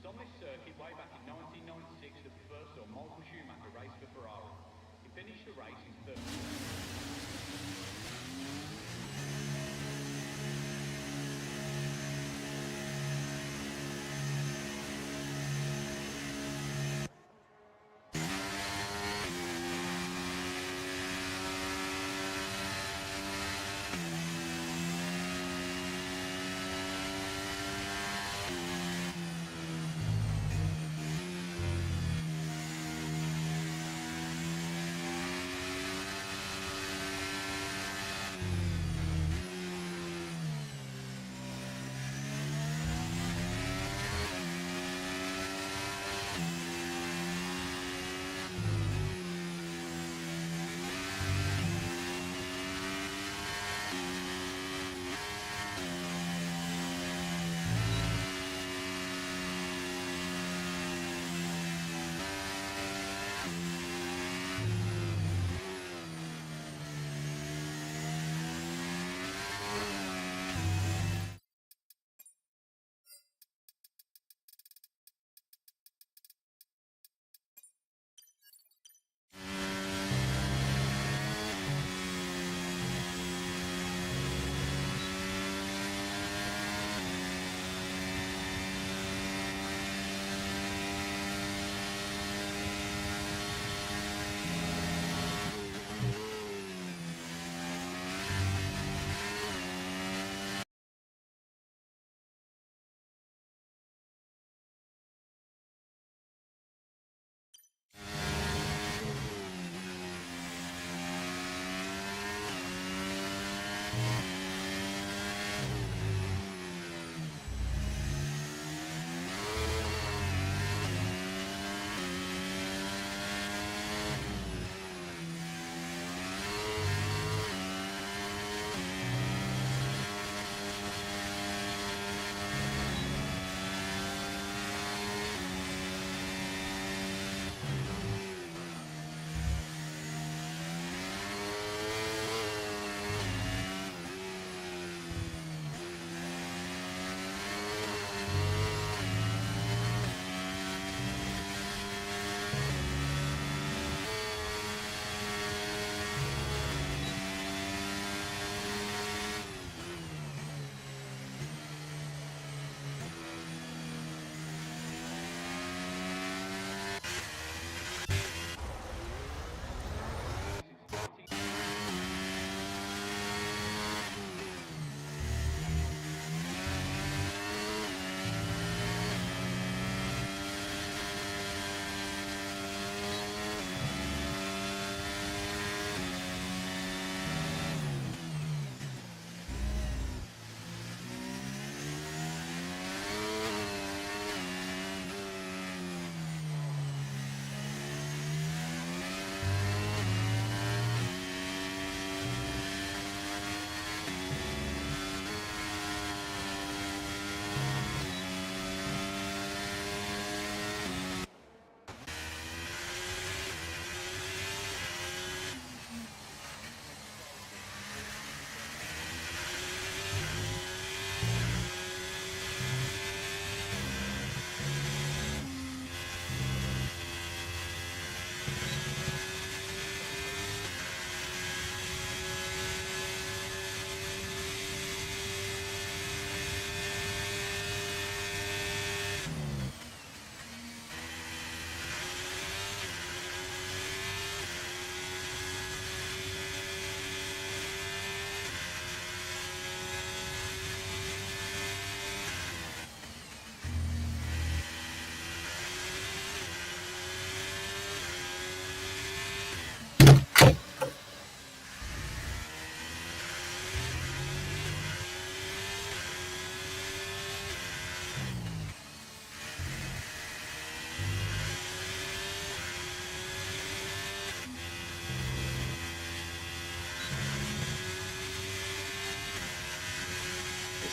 It's on this circuit way back in 1996 that first saw Michael Schumacher race for Ferrari. He finished the race in third.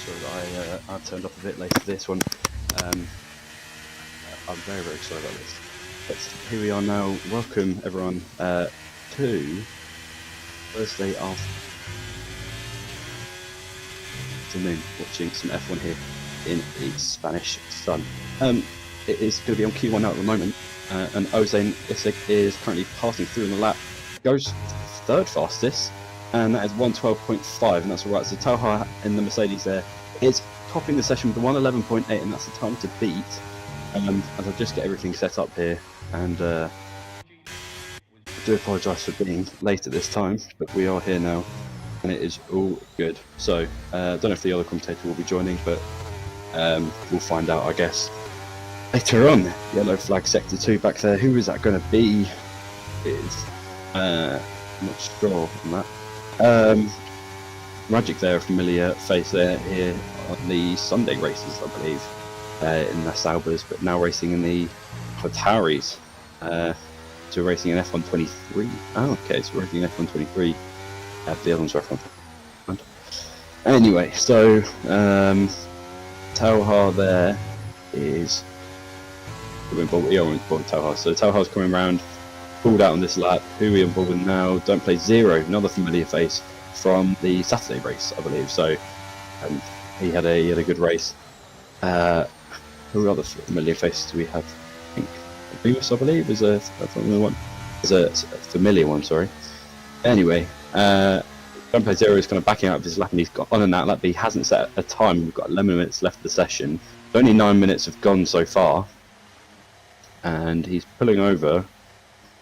Sorry, I turned off a bit later for this one. I'm very, very sorry about this. But here we are now. Welcome everyone to Thursday afternoon, watching some F1 here in the Spanish sun. it is going to be on Q1 now at the moment, and Ozane Isik is currently passing through in the lap, goes third fastest, and that is 1:12.5, and that's alright. So Talha in the Mercedes there is topping the session with 1:11.8, and that's the time to beat. As I just get everything set up here, and I do apologise for being late at this time, but we are here now, and it is all good. So I don't know if the other commentator will be joining, but we'll find out, I guess, later on. Yellow flag sector 2 back there. Who is that going to be? I'm not sure on that. Magic there, a familiar face there here on the Sunday races, I believe, in the Saubers, but now racing in the Qataris. So racing in F123. Oh, okay, so racing in F123. The other ones are F1. Anyway, so Talha there is. Talha. So Talha's coming around, pulled out on this lap. Who we on board with now? Don't Play Zero, another familiar face from the Saturday race, I believe. So he had a good race. Who other familiar faces do we have? I think Beavis, I believe, is a familiar one. Sorry. Anyway, Don't Play Zero is kind of backing out of his lap, and he's got on and out lap. But he hasn't set a time. We've got 11 minutes left of the session. Only 9 minutes have gone so far. And he's pulling over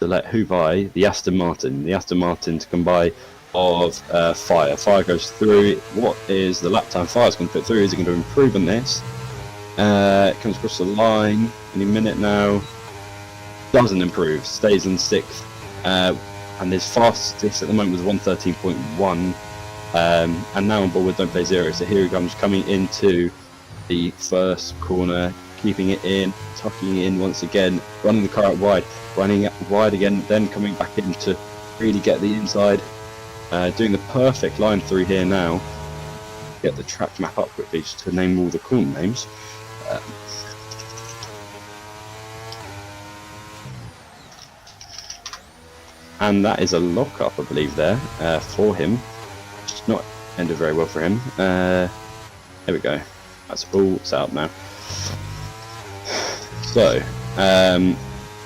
to let who by? The Aston Martin. The Aston Martin to come by of Fire. Fire goes through. What is the lap time Fire's going to put through? Is he going to improve on this? Comes across the line any minute now. Doesn't improve. Stays in 6th. And his fastest at the moment was 1:13.1. And now on board with Don't Play Zero. So here he comes, coming into the first corner. Keeping it in, tucking it in once again, running the car out wide, running it wide again, then coming back in to really get the inside. Doing the perfect line through here now. Get the track map up quickly just to name all the corner names. And that is a lock-up, I believe, there for him. It's not ended very well for him. There we go. That's all set up now. So,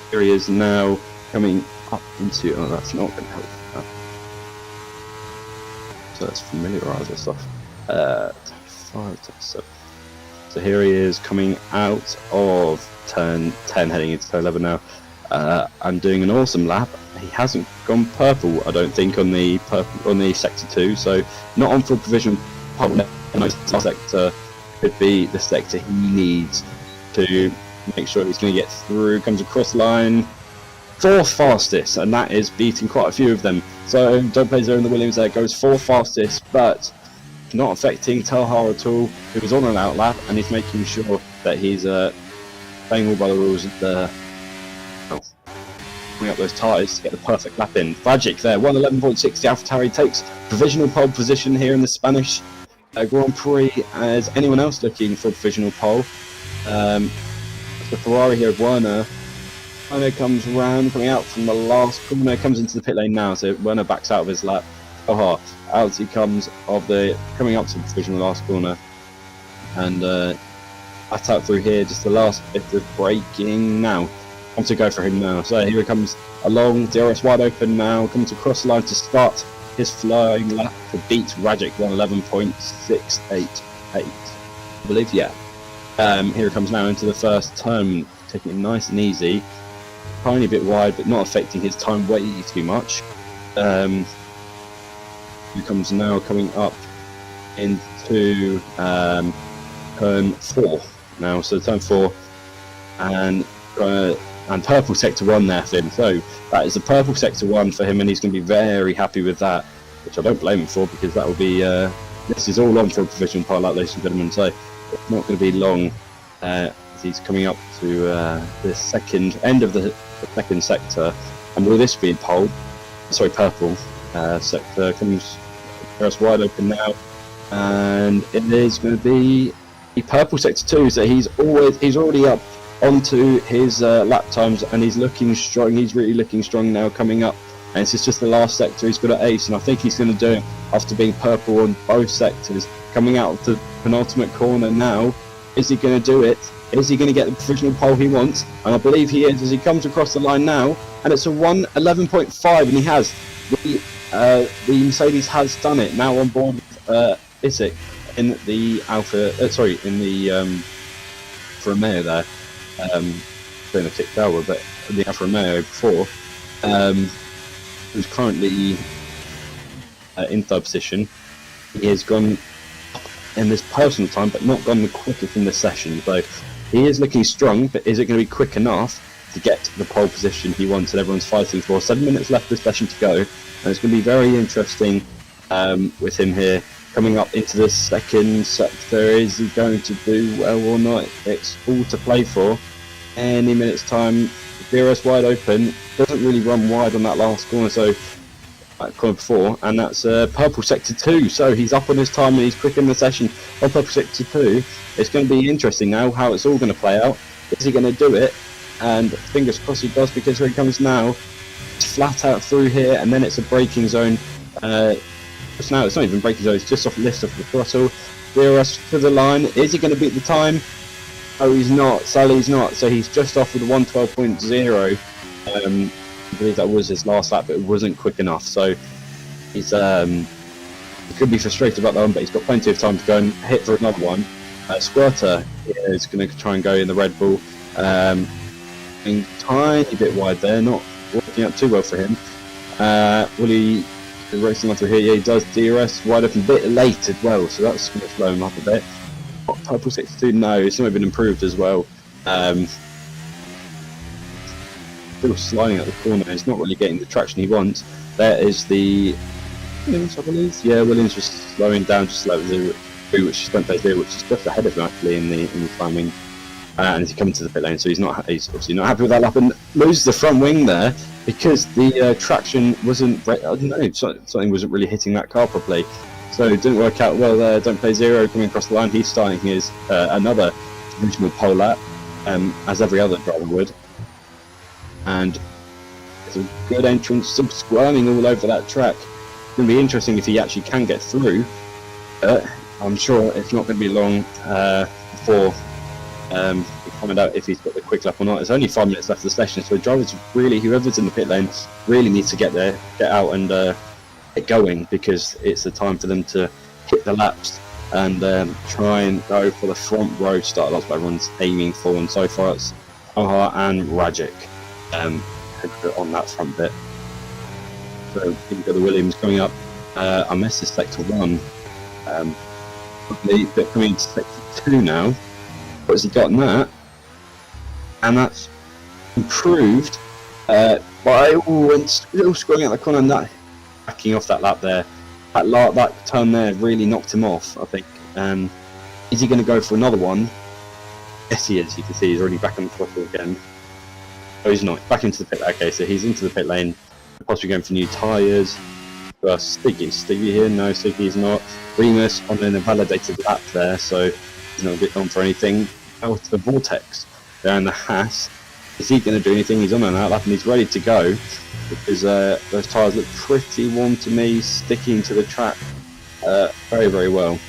here he is now coming up into. Oh, that's not going to help. So let's familiarise ourselves. So here he is coming out of turn 10, heading into turn 11 now. I'm doing an awesome lap. He hasn't gone purple, I don't think, on the sector 2. So not on full provision. Sector could be the sector he needs to make sure he's going to get through. Comes across the line, 4th fastest, and that is beating quite a few of them. So Don't Play Zero in the Williams there goes 4th fastest, but not affecting Talha at all, who was on an out lap, and he's making sure that he's playing all by the rules of the putting up those tyres to get the perfect lap in. Tragic there, 1:11.6. The AlphaTauri takes provisional pole position here in the Spanish Grand Prix. As anyone else looking for a provisional pole? The Ferrari here of Werner. Werner comes round, coming out from the last corner, comes into the pit lane now, so Werner backs out of his lap. Out he comes coming up to the provisional last corner, and that's out through here, just the last bit of braking now. I'm to go for him now. So here he comes along, DRS wide open now, comes across the line to start his flying lap to beat Rajic 1:11.688, I believe, yeah. Here it comes now into the first turn, taking it nice and easy, tiny bit wide, but not affecting his time way too much. He comes now coming up into turn 4 now, so turn 4, and purple sector 1 there for him. So that is the purple sector 1 for him, and he's going to be very happy with that, which I don't blame him for, because that will be this is all on for a provisional pole, ladies and gentlemen. So it's not going to be long as he's coming up to the second end of the second sector. And will this be pole? Sorry, purple sector comes across wide open now, and it is going to be the purple sector 2. So he's already up onto his lap times, and he's looking strong. He's really looking strong now coming up, and this is just the last sector he's got to ace, and I think he's going to do it after being purple on both sectors. Coming out of the penultimate corner now, is he going to do it? Is he going to get the provisional pole he wants? And I believe he is, as he comes across the line now. And it's a 1:11.5, and he has. The Mercedes has done it. Now on board Isaac in the in the Alfa Romeo there. Doing a tick Sauber, but the Alfa Romeo before, who's currently in third position. He has gone in this personal time, but not gone the quickest in this session. So he is looking strong, but is it going to be quick enough to get the pole position he wants and everyone's fighting for? 7 minutes left of the session to go, and it's going to be very interesting with him here coming up into the second sector. Is he going to do well or not? It's all to play for. Any minute's time, DRS wide open, doesn't really run wide on that last corner, so corner before, and that's purple sector 2, so he's up on his time and he's quick in the session on purple sector 2. It's going to be interesting now how it's all going to play out. Is he going to do it? And fingers crossed he does, because here he comes now. It's flat out through here, and then it's a braking zone. Just now it's not even braking zone, it's just off lift off the throttle. DRS to the line. Is he going to beat the time? Oh, he's not. Sadly, he's not. So he's just off with a 1:12.0. I believe that was his last lap, but it wasn't quick enough. So he's he could be frustrated about that one, but he's got plenty of time to go and hit for another one. Squirter is going to try and go in the Red Bull. A tiny bit wide there, not working out too well for him. Will he be racing on through here? Yeah, he does. DRS wide open, a bit late as well, so that's going to slow him up a bit. Purple 62, no, it's not been improved as well. Still sliding at the corner, he's not really getting the traction he wants. There is the Williams, I believe. Yeah, Williams just slowing down just level 0, which is 0, which is just ahead of him actually in the timing. And he's coming to the pit lane, so he's obviously not happy with that lap and loses the front wing there because the traction wasn't. I don't know, something wasn't really hitting that car properly. So it didn't work out well there. Don't play 0 coming across the line. He's starting his another original pole lap, as every other driver would. And it's a good entrance, still squirming all over that track. It's going to be interesting if he actually can get through. I'm sure it's not going to be long before we find out if he's got the quick lap or not. There's only 5 minutes left of the session, so the drivers really, whoever's in the pit lane, really needs to get there, get out and get going, because it's the time for them to hit the laps and try and go for the front row start. That's what everyone's aiming for, and so far it's Ohar and Rajic on that front bit. So you've got the Williams coming up. I missed this sector 1. Probably coming into sector 2 now. What has he got in that? And that's improved by still scoring at the corner, and that backing off that lap there. That turn there really knocked him off, I think. Is he going to go for another one? Yes, he is. You can see he's already back on the throttle again. Oh, he's not. Back into the pit. Okay, so he's into the pit lane. Possibly going for new tyres. Stiggy. Stiggy here? No, Stiggy's not. Remus on an invalidated lap there, so he's not a bit on for anything. Out to the Vortex there in the Haas. Is he going to do anything? He's on an outlap and he's ready to go, because those tyres look pretty warm to me, sticking to the track very, very well.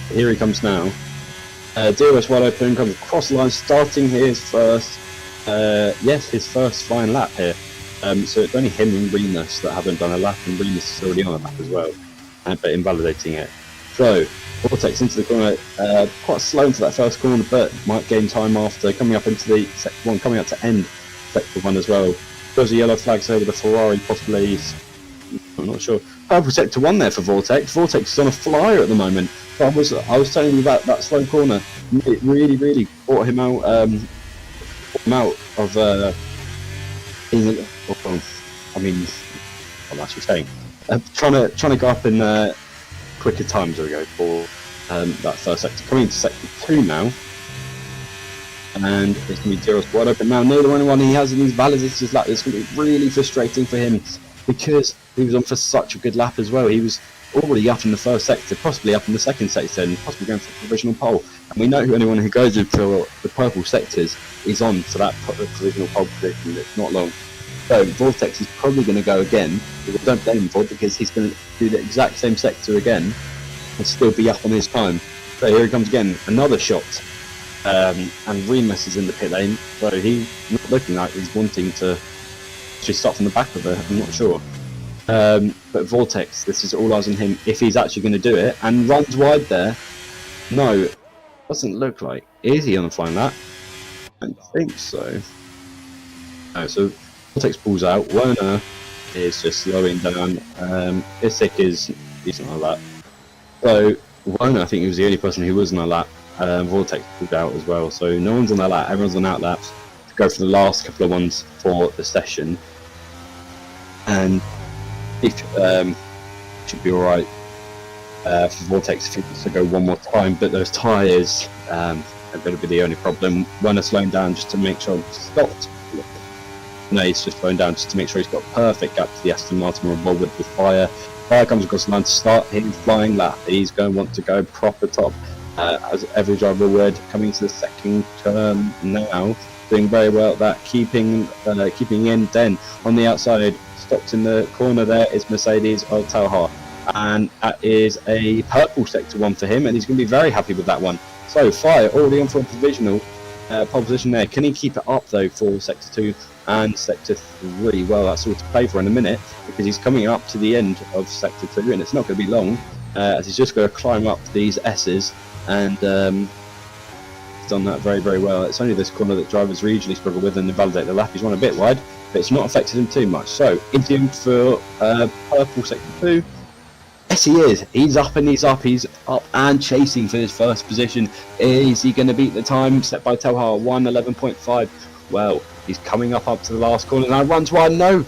Here he comes now. DRS wide open, comes across the line, starting his first, his first fine lap here. So it's only him and Remus that haven't done a lap, and Remus is already on a lap as well, but invalidating it. So Vortex into the corner, quite slow into that first corner, but might gain time after coming up into the sector 1, coming up to end sector 1 as well. There's a yellow flags over the Ferrari, possibly. I'm not sure. Purple sector 1 there for Vortex. Vortex is on a flyer at the moment. I was telling you about that slow corner. It really, really brought him out. Of being. I'm actually saying, trying to go up in quicker times as we go for that first sector. Coming into sector 2 now, and it's going to be DRS wide open now. Neither one he has in these validated lap. It's going to be really frustrating for him, because he was on for such a good lap as well. He was already up in the first sector, possibly up in the second sector, and possibly going for the provisional pole. And we know anyone who goes into the purple sectors is on for that provisional pole position. It's not long. So Vortex is probably going to go again, but we don't blame him for it, because he's going to do the exact same sector again and still be up on his time. So here he comes again, another shot and Remus is in the pit lane, so he's not looking like he's wanting to just start from the back of it. I'm not sure. But Vortex, this is all eyes on him if he's actually going to do it, and runs wide there. No, doesn't look like. Is he on the flying lap? I don't think so. No, so Vortex pulls out. Werner is just slowing down. Isik is decent on a lap. So Werner, I think he was the only person who was on a lap. Vortex pulled out as well. So no one's on their lap. Everyone's on out laps to go for the last couple of ones for the session. And if should be all right for Vortex if he wants to go one more time. But those tyres are going to be the only problem. Werner slowing down just to make sure it's stopped. No, he's just slowing down just to make sure he's got a perfect gap to the Aston Martin revolved with Fire. Fire comes across the line to start his flying lap. He's going to want to go proper top, as every driver would. Coming to the second turn now, doing very well at that, keeping in. Then on the outside, stopped in the corner there is Mercedes of Talha, and that is a purple sector 1 for him, and he's going to be very happy with that one. So Fire already on for a provisional pole position there. Can he keep it up though for sector 2 and sector 3? Well, that's all to play for in a minute, because he's coming up to the end of sector 2, and it's not going to be long, as he's just going to climb up these S's, and he's done that very, very well. It's only this corner that drivers usually struggle with and invalidate the lap. He's run a bit wide, but it's not affected him too much. So into him for purple sector 2. Yes, he is. He's up and he's up. He's up and chasing for his first position. Is he going to beat the time set by Telhar? 1:11.5. Well, he's coming up to the last corner now. Runs wide. No,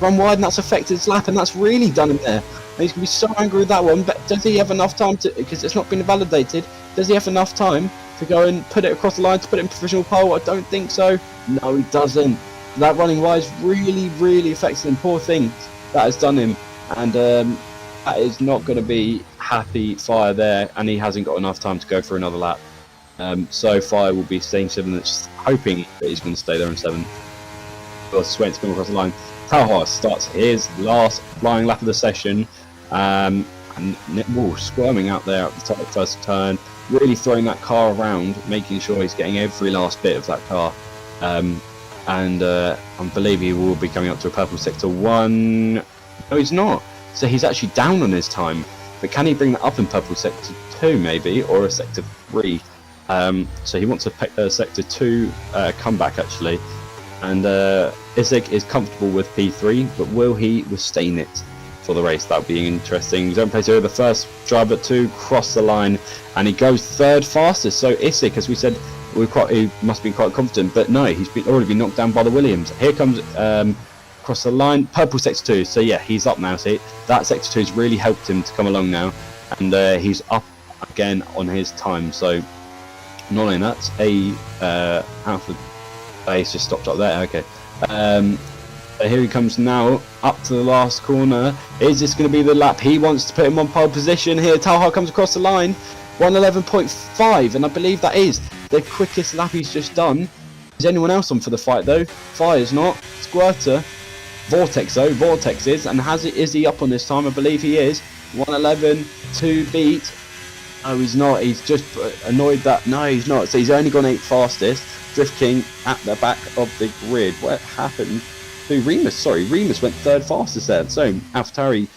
run wide, and that's affected his lap, and that's really done him there. And he's going to be so angry with that one. But does he have enough time to? Because it's not been validated. Does he have enough time to go and put it across the line to put it in provisional pole? I don't think so. No, he doesn't. That running wide is really, really affected him. Poor thing. That has done him, and that is not going to be happy Fire there, and he hasn't got enough time to go for another lap. So Fire will be staying 7th, hoping that he's going to stay there in 7th. Swain's coming across the line. Talha starts his last flying lap of the session, and squirming out there at the top of the first turn, really throwing that car around, making sure he's getting every last bit of that car. I believe he will be coming up to a purple sector 1. No, he's not. So he's actually down on his time. But can he bring that up in purple sector 2 maybe, or a sector 3? So he wants a sector 2 comeback actually. And Isik is comfortable with P3, but will he sustain it for the race? That would be interesting. Zone place here, the first driver to cross the line, and he goes 3rd fastest. So Isik, as we said, he must be quite confident, but no, he's already been knocked down by the Williams. Here comes across the line, purple sector 2. So yeah, he's up now. See, that sector 2 has really helped him to come along now, and he's up again on his time. So not only that, Alpha Base just stopped up there. Okay. Here he comes now, up to the last corner. Is this going to be the lap he wants to put him on pole position here? Talha comes across the line, 1:11.5, and I believe that is the quickest lap he's just done. Is anyone else on for the fight though? Fire's not. Squirter. Vortex though. Vortex is, and is he up on this time? I believe he is. 1:11 to beat. No, he's not. He's just annoyed that. No, he's not. So he's only gone 8th fastest. Drift King at the back of the grid. What happened to Remus? Sorry, Remus went 3rd fastest there. So AlphaTauri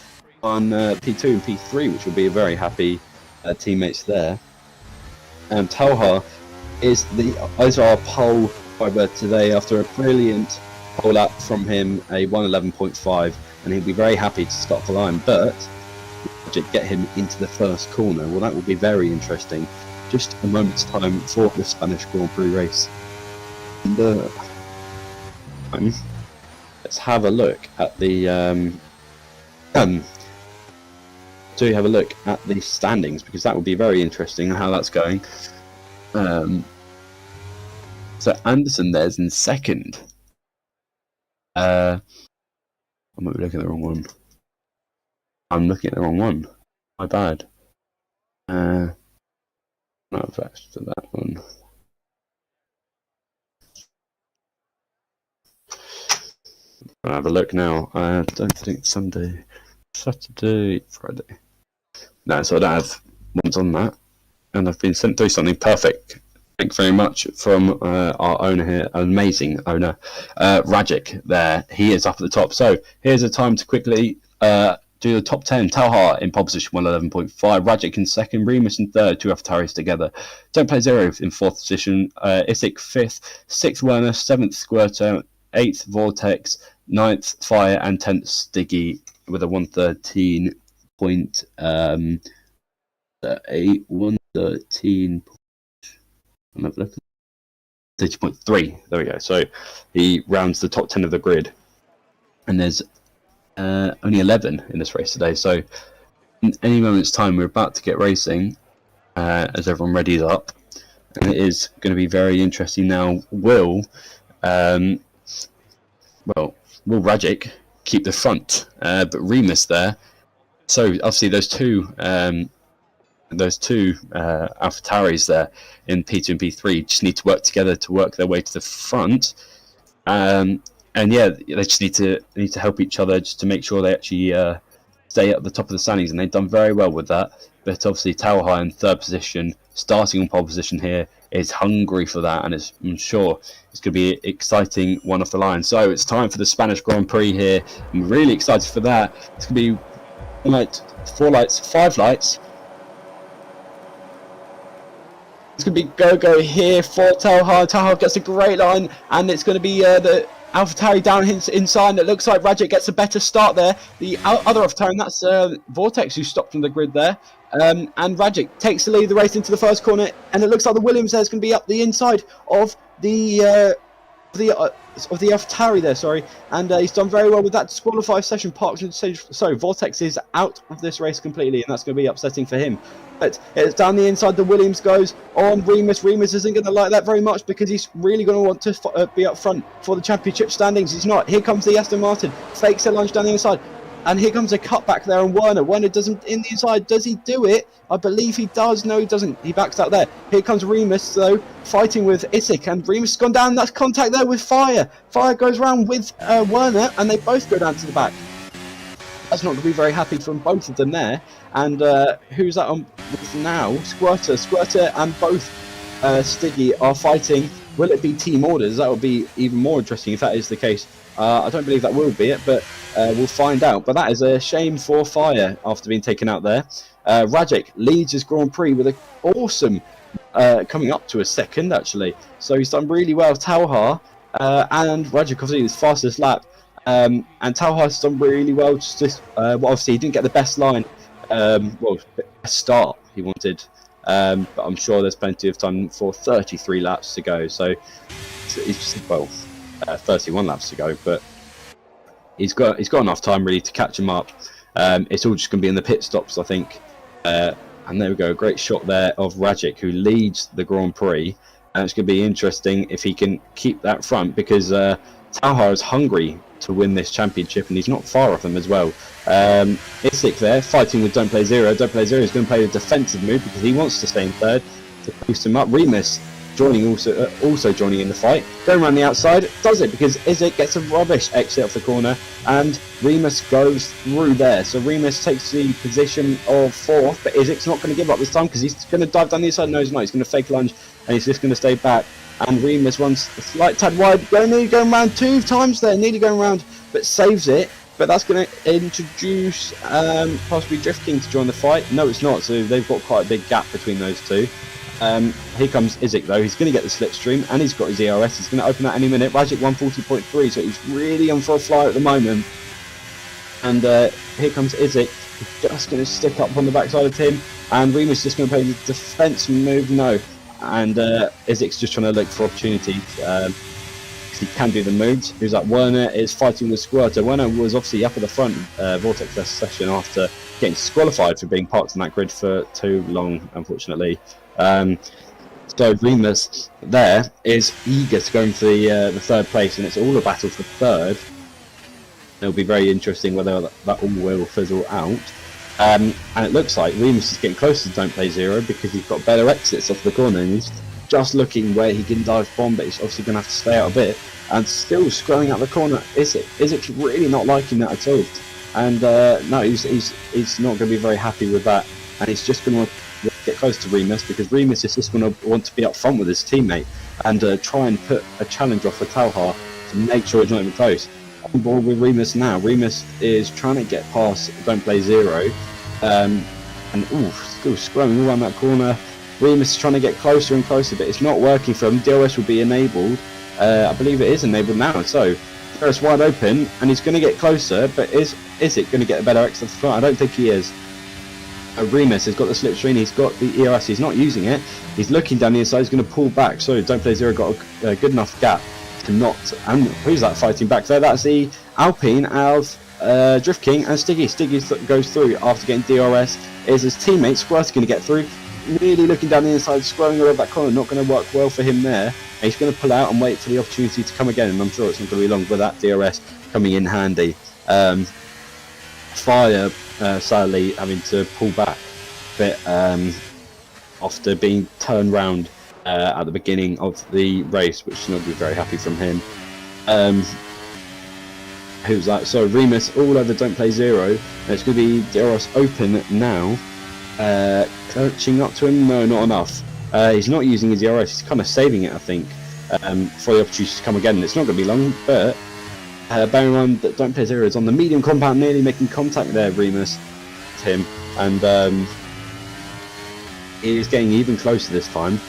on P2 and P3, which will be a very happy teammates there. And Talha is our pole driver today after a brilliant pole lap from him, a 1:11.5, and he'll be very happy to stop the line. But to get him into the first corner, well, that will be very interesting. Just a moment's time for the Spanish Grand Prix race. And, let's have a look at the have a look at the standings, because that will be very interesting how that's going. So Anderson there's in 2nd. I might be looking at the wrong one. I'm looking at the wrong one. My bad. No, that's to that one. I'll have a look now. I don't think Sunday, Saturday, Friday. No, so I don't have ones on that. And I've been sent through something perfect. Thank you very much from our owner here, amazing owner, Rajic there. He is up at the top. So here's a time to quickly do the top 10. Talha in pole position, 111.5. Rajic in second. Remus in third. 2 Afataris together. Don't Play Zero in fourth position. Isik fifth. Sixth Werner. Seventh Squirter. Eighth Vortex. Ninth Fire. And 10th Stiggy with a 113. 113. I'm have a look. 30.3. There we go. So he rounds the top 10 of the grid, and there's only 11 in this race today. So in any moment's time, we're about to get racing as everyone readies up, and it is going to be very interesting. Now, will Rajic keep the front? But Remus there. So obviously those two AlphaTauris there in P2 and P3 just need to work together to work their way to the front, and yeah, they just need to help each other just to make sure they actually stay at the top of the standings, and they've done very well with that. But obviously Talha in third position, starting on pole position here, is hungry for that, and I'm sure it's going to be an exciting one off the line. So it's time for the Spanish Grand Prix here. I'm really excited for that. It's going to be 4 lights, 5 lights. It's going to be go here for Talha. Talha gets a great line, and it's going to be the AlphaTauri down inside. It looks like Rajic gets a better start there. The other AlphaTauri, and that's Vortex, who stopped on the grid there. And Rajic takes the lead of the race into the first corner, and it looks like the Williams there is going to be up the inside of the AlphaTauri there, sorry, and he's done very well with that disqualified session. So Vortex is out of this race completely, and that's going to be upsetting for him. But it's down the inside. The Williams goes on Remus. Remus isn't going to like that very much because he's really going to want to be up front for the championship standings. He's not. Here comes the Aston Martin. Fakes a lunge down the inside. And here comes a cutback there on Werner. Werner doesn't in the inside. Does he do it? I believe he does. No, he doesn't. He backs out there. Here comes Remus, though, fighting with Isik. And Remus has gone down. That's contact there with Fire. Fire goes round with Werner, and they both go down to the back. That's not going to be very happy from both of them there. And who's that on with now? Squirter and both Stiggy are fighting. Will it be team orders? That would be even more interesting if that is the case. I don't believe that will be it, but we'll find out. But that is a shame for Fire after being taken out there. Rajic leads his Grand Prix with an awesome coming up to a second, actually. So he's done really well. Talha and Rajic, obviously, his fastest lap. And Talha has done really well. Well, obviously, he didn't get the best line. Best start he wanted. But I'm sure there's plenty of time for 33 laps to go. So he's just, 31 laps to go. But he's got enough time really to catch him up. It's all just going to be in the pit stops, I think. And there we go, a great shot there of Rajic, who leads the Grand Prix. And it's going to be interesting if he can keep that front, because Talha is hungry to win this championship, and he's not far off them as well. Isik there, fighting with Don't Play Zero. Don't Play Zero is going to play a defensive move because he wants to stay in third to boost him up. Remus joining also joining in the fight, going around the outside, does it because Isik gets a rubbish exit off the corner, and Remus goes through there. So Remus takes the position of fourth, but Isik's not going to give up this time because he's going to dive down the inside. No, he's not. He's going to fake lunge, and he's just going to stay back. And Remus runs a slight tad wide, nearly going around 2 times there, nearly going around, but saves it. But that's going to introduce possibly Drift King to join the fight. No, it's not. So they've got quite a big gap between those two. Here comes Isik though. He's going to get the slipstream, and he's got his ERS. He's going to open that any minute. Rajic 140.3, so he's really on for a fly at the moment. And here comes Isik. He's just going to stick up on the backside of him, and Remus just going to play the defense move. No. And Isik's just trying to look for opportunities. He can do the moves. Who's that? Werner is fighting with Squirter. Werner was obviously up at the front Vortex last session after getting disqualified for being parked on that grid for too long, unfortunately. So Remus there is eager to go in for the third place, and it's all a battle for third. It'll be very interesting whether that all will fizzle out. And it looks like Remus is getting closer to Don't Play Zero because he's got better exits off the corner, and he's just looking where he can dive bomb, but he's obviously going to have to stay out a bit. And still scrolling out the corner, Isik really not liking that at all. And no, he's not going to be very happy with that, and he's just going to get close to Remus, because Remus is just going to want to be up front with his teammate and try and put a challenge off for Talha to make sure it's not even close. On board with Remus now. Remus is trying to get past Don't Play Zero, and still scrumming around that corner. Remus is trying to get closer and closer, but it's not working for him. DRS will be enabled. I believe it is enabled now, so DRS wide open, and he's going to get closer, but is it going to get a better exit front? I don't think he is. Remus has got the slipstream, he's got the ERS, he's not using it. He's looking down the inside, he's going to pull back, so Don't Play Zero got a good enough gap to not. And who's that fighting back there? That's the Alpine of Drift King and Stiggy. Stiggy goes through after getting DRS. Is his teammate Squirter going to get through? Really looking down the inside, scrolling around that corner, not going to work well for him there. And he's going to pull out and wait for the opportunity to come again, and I'm sure it's not going to be long with that DRS coming in handy. Fire sadly having to pull back a bit after being turned round at the beginning of the race, which is not going to be very happy from him. Who's that? So Remus all over Don't Play Zero. It's going to be DRS open now. Coaching up to him? No, not enough. He's not using his DRS, he's kind of saving it, I think, for the opportunity to come again. It's not going to be long, but bearing in mind that Don't Play Zero is on the medium compound, nearly making contact there, Remus, with him, and he is getting even closer this time.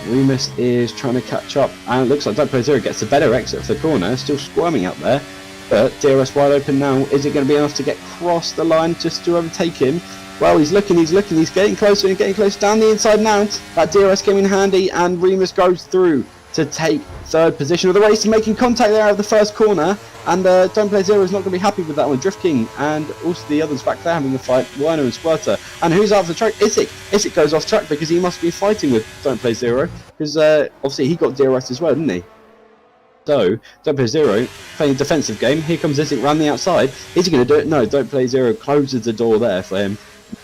Remus is trying to catch up, and it looks like Don't Play Zero gets a better exit for the corner, still squirming up there, but DRS wide open now. Is it going to be enough to get across the line just to overtake him? Well, he's looking, he's getting closer and getting close down the inside now. That DRS came in handy, and Remus goes through to take third position of the race, making contact there out of the first corner. And Don't Play Zero is not going to be happy with that one. Drift King and also the others back there having a fight, Werner and Squirter. And who's out of the track? Isik. Isik goes off track because he must be fighting with Don't Play Zero, because obviously he got DRS as well, didn't he? So, Don't Play Zero playing a defensive game. Here comes Isik round the outside. Is he going to do it? No, Don't Play Zero closes the door there for him,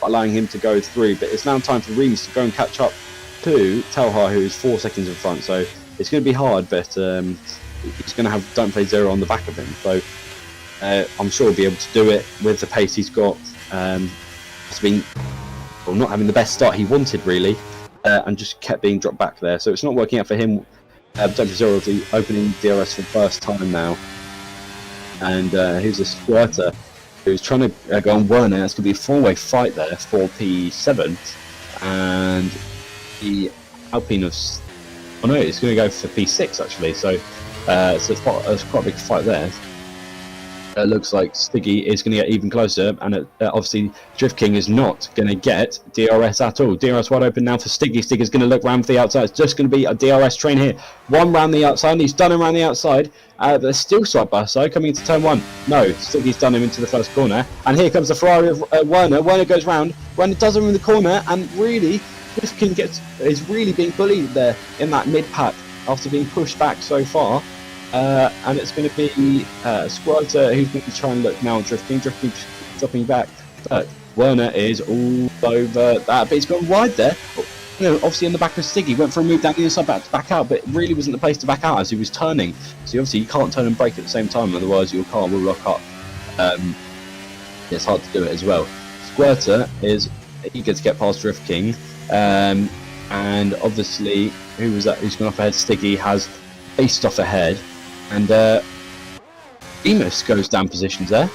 allowing him to go through. But it's now time for Remus to go and catch up to Talha, who is 4 seconds in front. So it's going to be hard, but he's going to have Don't Play Zero on the back of him. So I'm sure he'll be able to do it with the pace he's got. It's been not having the best start he wanted, really, and just kept being dropped back there. So it's not working out for him. Don't Play Zero will be opening DRS for the first time now. And here's a Squirter who's trying to go on Werner. It's going to be a four-way fight there for P7, and the Alpine of, oh no, it's going to go for P6 actually. So it's quite a big fight there. It looks like Stiggy is going to get even closer, and obviously Drift King is not going to get DRS at all. DRS wide open now for Stiggy. Stiggy's going to look round for the outside. It's just going to be a DRS train here. One round the outside, and he's done him round the outside. But they're still side by side coming into turn one. No, Stiggy's done him into the first corner. And here comes the Ferrari of Werner. Werner goes round. Werner does him in the corner, and really, Drift King is really being bullied there in that mid-pack after being pushed back so far. And it's going to be Squirter who's going to try and look now. Drifting dropping back, but Werner is all over that. But he's gone wide there. You know, obviously in the back of Stiggy, went for a move down the inside back out, but it really wasn't the place to back out as he was turning. So obviously you can't turn and brake at the same time, otherwise your car will lock up. It's hard to do it as well. Squirter is eager to get past Drift King, and obviously who was that? Who's gone off ahead? Stiggy has faced off ahead. And Remus goes down positions there.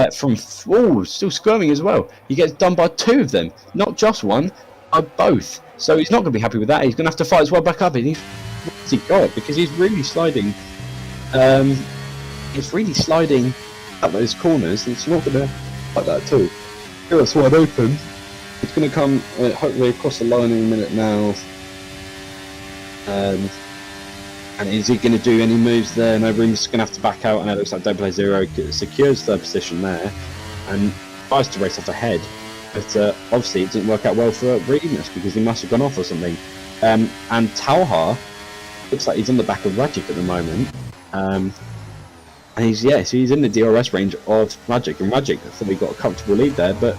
Still squirming as well. He gets done by two of them, not just one, by both. So he's not going to be happy with that. He's going to have to fight his way back up. And what's he got? Because he's really sliding. He's really sliding up those corners. And it's not going to like that at all. It's wide open. It's going to come hopefully across the line in a minute now. And is he going to do any moves there? No, Remus is going to have to back out, and it looks like Don't Play Zero secures third position there and tries to race off ahead. But obviously it didn't work out well for Remus because he must have gone off or something. And Talha looks like he's on the back of Rajic at the moment. And he's in the DRS range of Rajic, and Rajic thought he got a comfortable lead there, but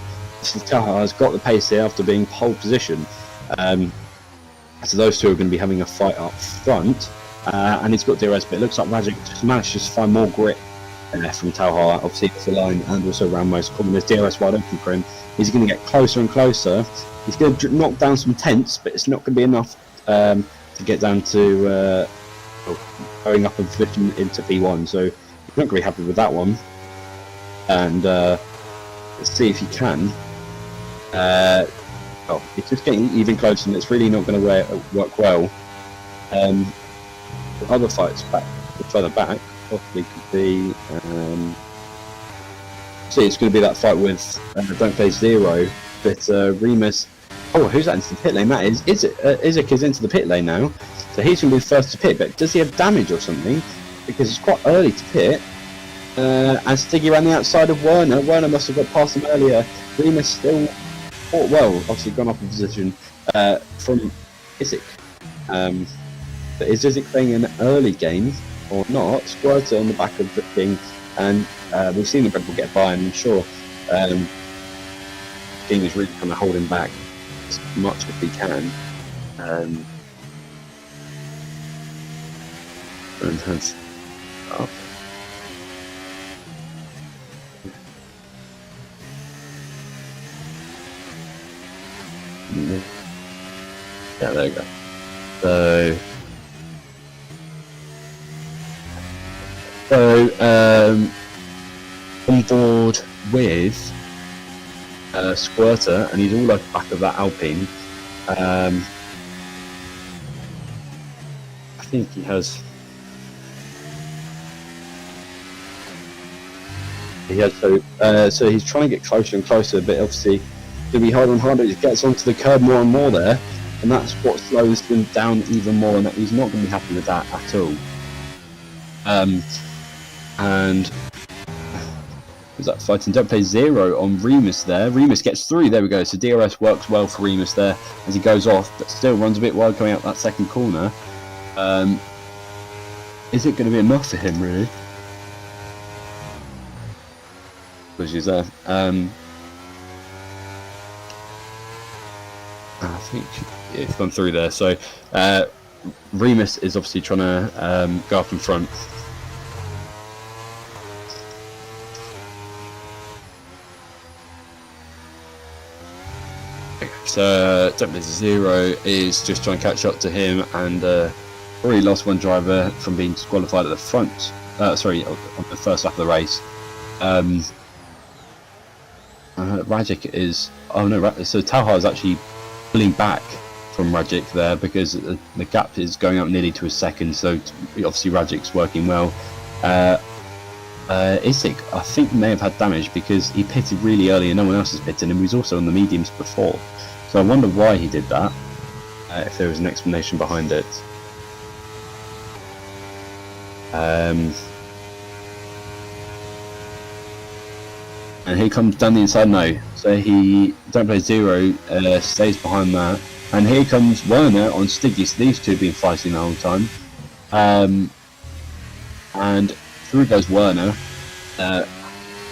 Talha has got the pace here after being pole position. So those two are going to be having a fight up front. And he's got DRS, but it looks like Rajic just managed to find more grip from Talha. Obviously, it's the line and also Ramos. Corners DRS wide open for him. He's going to get closer and closer. He's going to knock down some tenths, but it's not going to be enough to get down to going up a position into P1. So he's not going to be happy with that one. And let's see if he can. Well, it's just getting even closer, and it's really not going to work well. The other fights back, further back, possibly could be. See, it's going to be that fight with Don't Play Zero, but Remus. Oh, who's that into the pit lane? That is Isaac is into the pit lane now, so he's going to be the first to pit. But does he have damage or something? Because it's quite early to pit. And Stiggy ran the outside of Werner. Werner must have got past him earlier. Remus still fought well, obviously gone up a position from Isaac. But is Isaac playing an early game or not? Squirter on the back of the King, and we've seen the Red Bull get by, and I'm sure King is really trying to hold him back as much as he can. And has up. Yeah, there you go. So on board with Squirter, and he's all over the back of that Alpine. I think he has. So he's trying to get closer and closer, but obviously to be harder and harder. He gets onto the curb more and more there, and that's what slows him down even more, and that he's not going to be happy with that at all. And who's that fighting? Don't Play Zero on Remus there. Remus gets through. There we go. So DRS works well for Remus there as he goes off, but still runs a bit wide coming out that second corner. Is it going to be enough for him, really? Which is there. I think it's gone through there. So Remus is obviously trying to go up in front. So Don't Play Zero is just trying to catch up to him, and already lost one driver from being disqualified at the front. Sorry, on the first lap of the race. Rajic is. Oh no! So Talha is actually pulling back from Rajic there because the gap is going up nearly to a second. So obviously Rajic's working well. Isaac, I think, may have had damage because he pitted really early and no one else is pitting, and he was also on the mediums before. So I wonder why he did that. If there was an explanation behind it. And here comes down the inside now. So he Don't Play Zero stays behind that. And here comes Werner on Stiggy. So these two have been fighting the whole time. And through goes Werner. And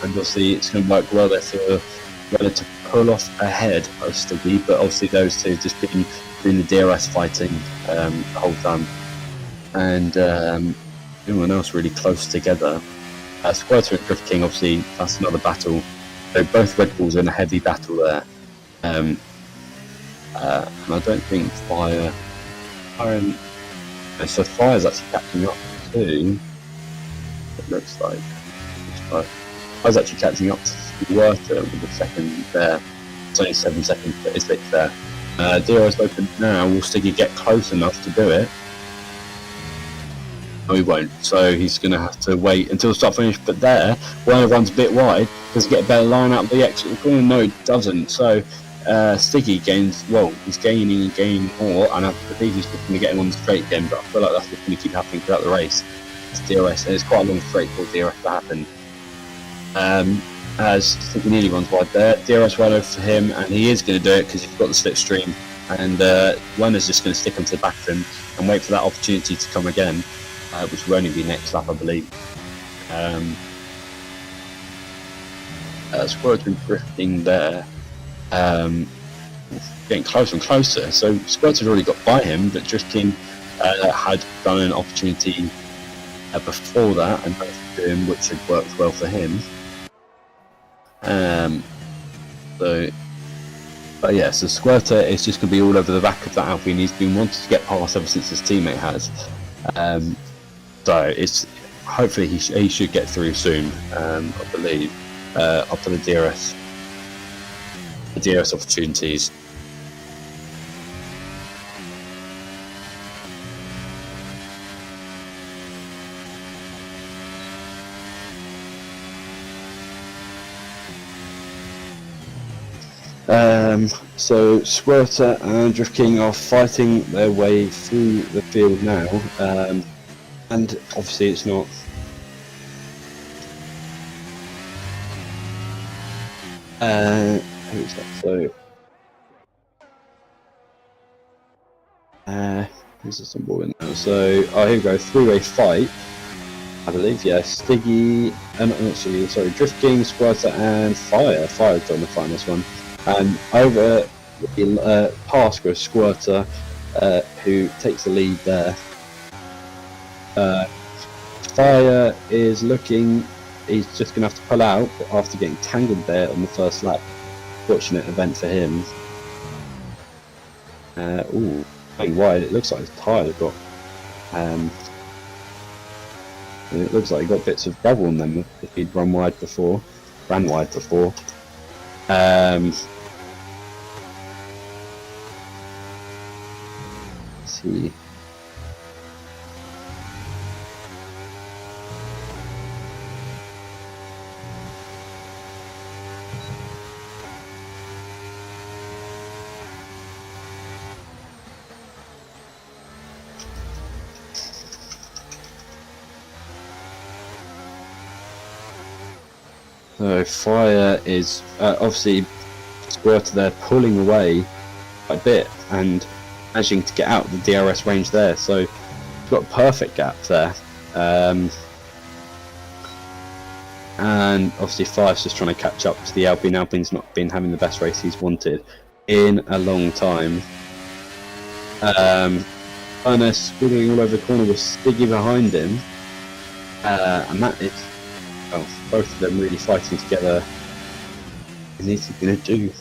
obviously it's going to work well there for Werner to pull off ahead of Stiggy. But obviously those two have just been doing the DRS fighting the whole time. And everyone else really close together. Squirter and Drift King, obviously, that's another battle. So both Red Bulls are in a heavy battle there. And I don't think Fire... So Fire's actually catching up too. It looks like. Fire's actually catching up to Squirter with the second there. It's only 7 seconds, but it's there. DRS open now. Will Stiggy get close enough to do it? No, he won't, so he's going to have to wait until start finish. But there, Werner runs a bit wide. Does he get a better line out of the exit corner? No, he doesn't. So Stiggy gains, well, he's gaining and gaining more, and I believe he's just going to get him on the straight again, but I feel like that's just going to keep happening throughout the race. It's DRS, and it's quite a long straight for DRS to happen. As Stiggy nearly runs wide there, DRS wide over for him, and he is going to do it because he's got the slipstream, and Werner's just going to stick him to the back of him and wait for that opportunity to come again. Which will only be next lap, I believe. Squirter drifting there, getting closer and closer. So Squirter's already got by him, but Drifting had done an opportunity before that, and that's doing, which had worked well for him. But yeah, so Squirter is just going to be all over the back of that Alpine. He's been wanting to get past ever since his teammate has. So it's hopefully he should get through soon. I believe up to the DRS opportunities. So Squirter and Drift King are fighting their way through the field now, and obviously it's not. Who's that? So, who's this on board now? So, here we go. Three-way fight, I believe. Yeah, Stiggy, sorry, Drift King, Squirter, and Fire. Fire joined the fight in this one. And over past goes Squirter, who takes the lead there. Fire is looking, he's just going to have to pull out after getting tangled there on the first lap. Fortunate event for him. Ooh, going wide, it looks like his tyre got, it looks like he got bits of gravel on them if he'd ran wide before. Let's see. So Fire is obviously Squirter there pulling away quite a bit and managing to get out of the DRS range there, so we've got a perfect gap there. And obviously Fire's just trying to catch up to the Alpine. Alpine's not been having the best race he's wanted in a long time. Werner squiggling all over the corner with Stiggy behind him, and that is, well, both of them really fighting together. What is he going to do?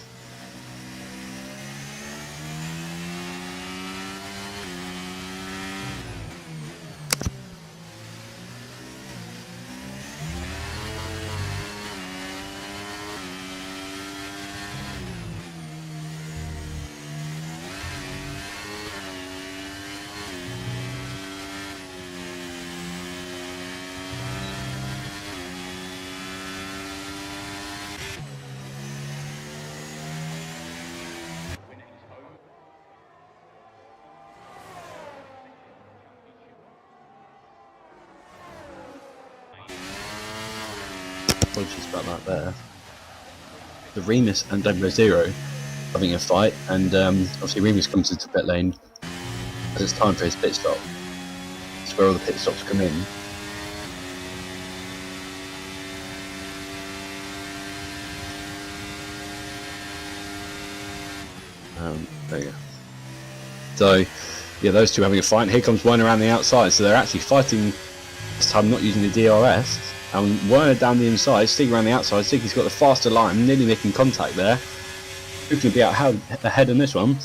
Apologies about that there. The Remus and Zero having a fight, and obviously Remus comes into pit lane as it's time for his pit stop. It's where all the pit stops come in. There you go. So, yeah, those two having a fight, and here comes one around the outside, so they're actually fighting this time, not using the DRS. And Werner down the inside, Stig around the outside. Stiggy's got the faster line, nearly making contact there. Who's going to be out ahead on this one?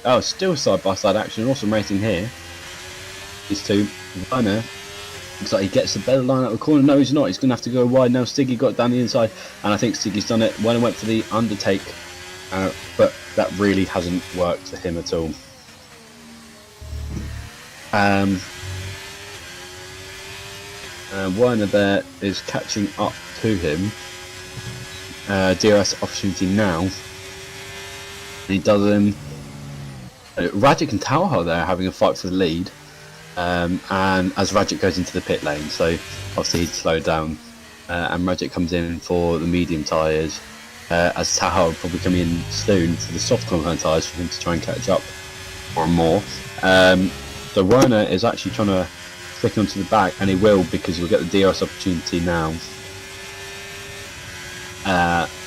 Oh, still side-by-side action, awesome racing here. These two. Werner looks like he gets the better line out of the corner. No, he's not. He's going to have to go wide now. Stiggy got down the inside, and I think Stiggy's done it. Werner went for the undertake, but that really hasn't worked for him at all. Werner there is catching up to him. DRS opportunity now. He does him. Radzik and Tauha there having a fight for the lead. And as Radzik goes into the pit lane, so obviously he'd slow down. And Radzik comes in for the medium tyres. As Tauha will probably come in soon for the soft compound tyres for him to try and catch up or more. So Werner is actually trying to flick onto the back, and he will, because he'll get the DRS opportunity now.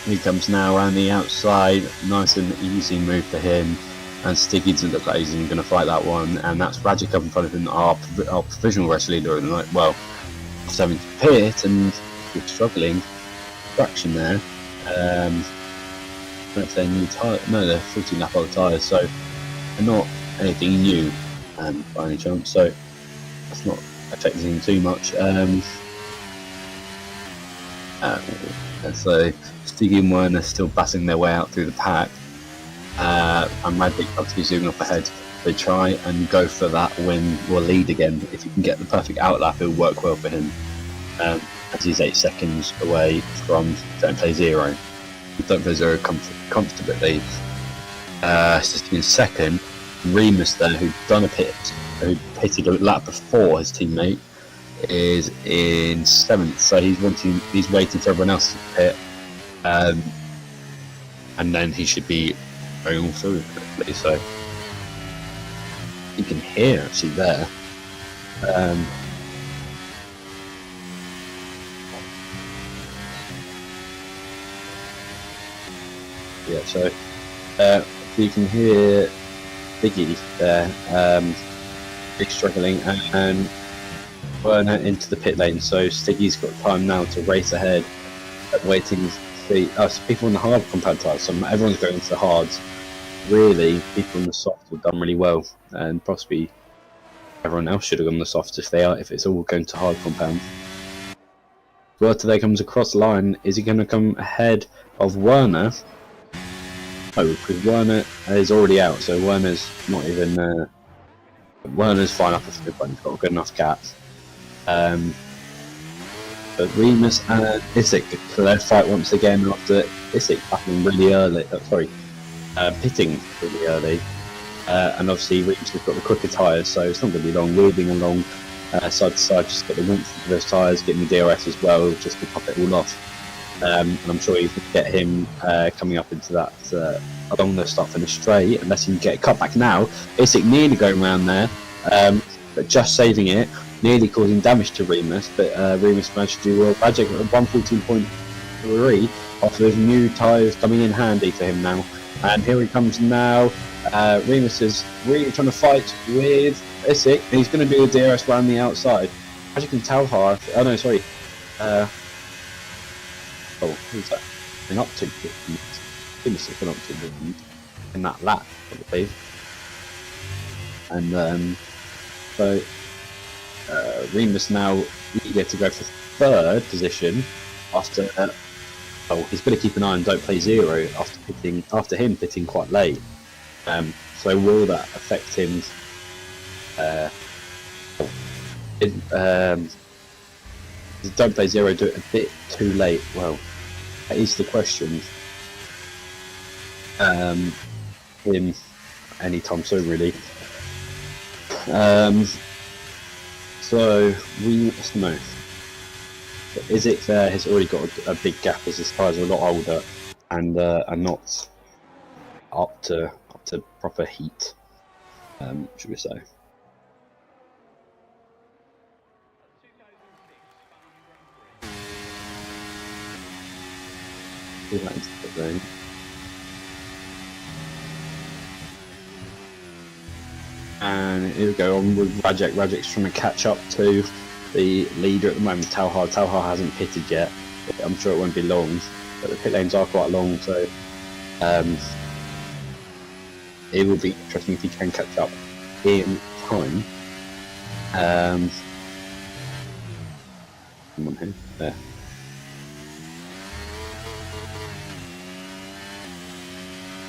He comes now around the outside, nice and easy move for him, and Stiggy doesn't look like he's even going to fight that one, and that's Radzik up in front of him, our provisional race leader, well, was having to pit and he was struggling. Traction there. Let's say new tyre. No, they're 14 lap old tyres, so they're not anything new by any chance. So that's not affecting him too much. And so Stiggy and Werner still battling their way out through the pack. And Magic obviously zooming up ahead. They try and go for that win or lead again. If you can get the perfect outlap, it'll work well for him. As he's 8 seconds away from Don't Play Zero. Don't Play Zero comfortably. Sitting in second, Remus there, who'd done a pit, who pitted a lap before his teammate, is in 7th. So he's waiting for everyone else to pit, and then he should be going all through quickly. So you can hear actually there. Yeah, so you can hear Biggie there, big struggling, and Werner into the pit lane. So Stiggy's got time now to race ahead, waiting to see people on the hard compound tyres. So everyone's going to the hards. Really, people on the soft have done really well, and possibly everyone else should have gone the soft if it's all going to hard compound. Werner comes across the line. Is he going to come ahead of Werner? Oh, because Werner is already out, so Werner's not even. Werner's fine up a but he's got a good enough gap. But Remus and Isaac for their fight once again after Isaac battling really early. Pitting really early, and obviously Remus has got the quicker tyres, so it's not going to be long. Weaving along side to side, just got the warmth of those tyres, getting the DRS as well, just to pop it all off. And I'm sure you can get him coming up into that along the start finish straight, unless you can get a cut back now. Isaac nearly going around there, but just saving it, nearly causing damage to Remus, but Remus managed to do well. Magic at 114.3 off of new tyres coming in handy for him now. And here he comes now. Remus is really trying to fight with Isaac, and he's going to do a DRS around the outside. As you can tell, who's that? An up to Remus has been up to in that lap, I believe. And so Remus now eager to go for 3rd position after. He's going to keep an eye on Don't Play Zero after him pitting quite late. So will that affect him? Does Don't Play Zero do it a bit too late? Well, that is the question. Him anytime soon, really. So we must know. Isaac there has already got a big gap as his tyres are a lot older and are not up to proper heat, should we say. And here we go on with Rajek. Rajek's trying to catch up to the leader at the moment, Talha. Talha hasn't pitted yet. I'm sure it won't be long, but the pit lanes are quite long, so it will be interesting if he can catch up in time. Come on here, there.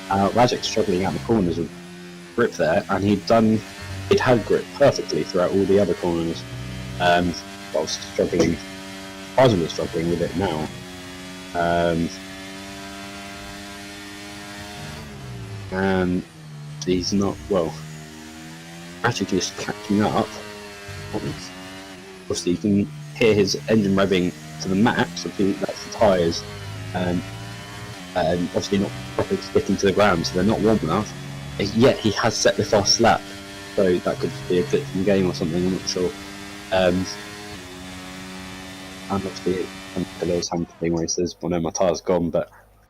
Rajek's struggling out the corners with grip there, and he'd had grip perfectly throughout all the other corners. Whilst struggling with it now. And he's not, actually just catching up. Obviously you can hear his engine revving to the max, that's the tyres, and obviously not properly sticking to the ground, so they're not warm enough. Yet he has set the fast lap, so that could be a glitch in the game or something, I'm not sure. And obviously a little something where he says, well no, my tyre's gone, but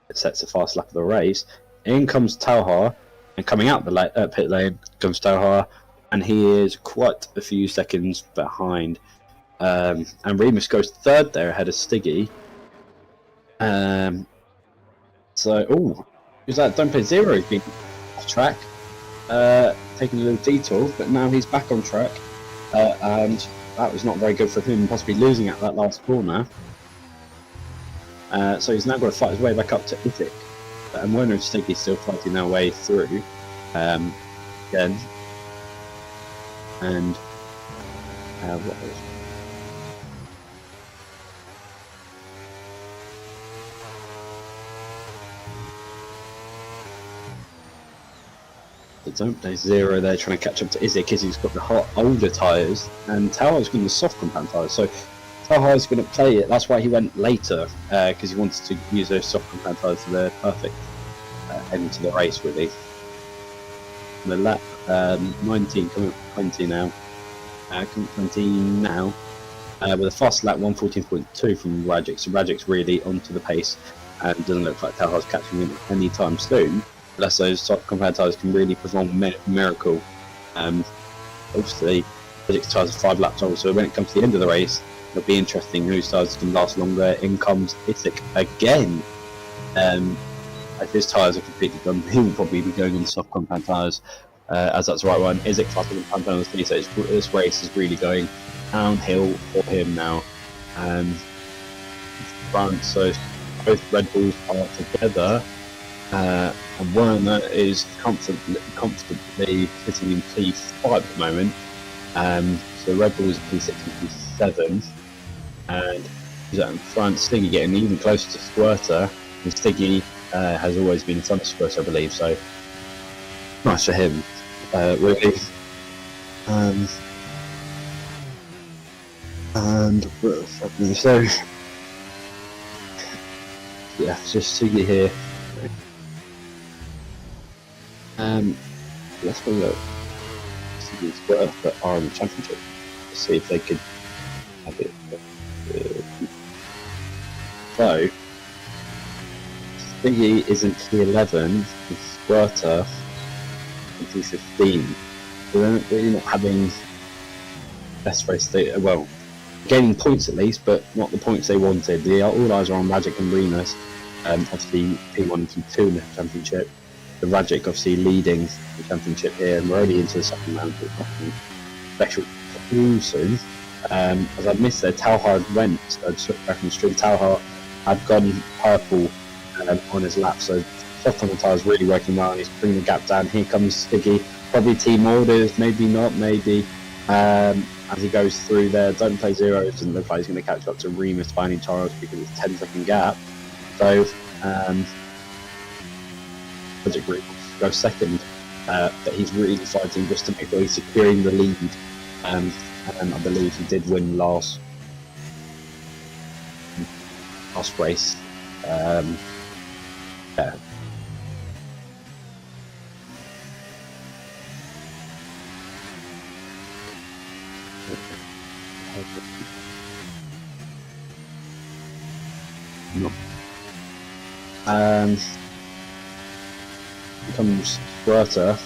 it sets a fast lap of the race. In comes Talha, and coming out the pit lane comes Talha, and he is quite a few seconds behind And Remus goes third there ahead of Stiggy. Who's that? Don't Play Zero has been off track, taking a little detour, but now he's back on track, and that was not very good for him, possibly losing at that last corner. So he's now got to fight his way back up to Ithic, and Werner and Stiggy still fighting their way through again. And what was the Don't Play Zero there trying to catch up to Isaac. Isaac's got the hot older tyres, and Tao's got the soft compound tyres. So Tao's going to play it. That's why he went later, because he wanted to use those soft compound tyres for the perfect end to the race, really. And the lap 19 coming up 20 now. Coming 20 now. With a fast lap 1:14.2 from Rajic. So Rajic's really onto the pace, and doesn't look like Tao's catching him anytime soon. Unless those soft compound tyres can really perform a miracle. Obviously, Rajic's tyres are 5 laps old, so when it comes to the end of the race, it'll be interesting whose tyres can last longer. In comes Ithic again. If his tyres are completely done, he will probably be going on the soft compound tyres, as that's the right one. Isaac fast on the compound tyres, so this race is really going downhill for him now. Front, so both Red Bulls are together, and Werner is comfortably sitting in P5 at the moment. So Red Bull is P6 and P7, and he's out in front. Stiggy getting even closer to Squirter, and Stiggy has always been in front of Squirter, I believe, so nice for him, really. And so yeah, just Stiggy here. Let's go look. Stiggy's worth are in the championship. Let's see if they could have it. So Stiggy is in P11 and Squirter in P15. So they're really not having best race. Well, gaining points at least, but not the points they wanted. All eyes are on Rajic and Remus. Obviously P1 and P2 in the championship. The Rajic obviously leading the championship here, and we're already into the second round. Special too soon. As I missed there, Talha went. I just looked back on the stream. Talha had gone purple on his lap, so soft on the tyres really working well, and he's bringing the gap down. Here comes Stiggy, probably team orders, maybe not, maybe. As he goes through there, Don't Play Zero, it doesn't look like he's going to catch up to Remus by any chance because it's a 10-second gap. So Project Group goes second, but he's really fighting just to make sure he's securing the lead. And I believe he did win last race. Yeah. No. Comes Squirter,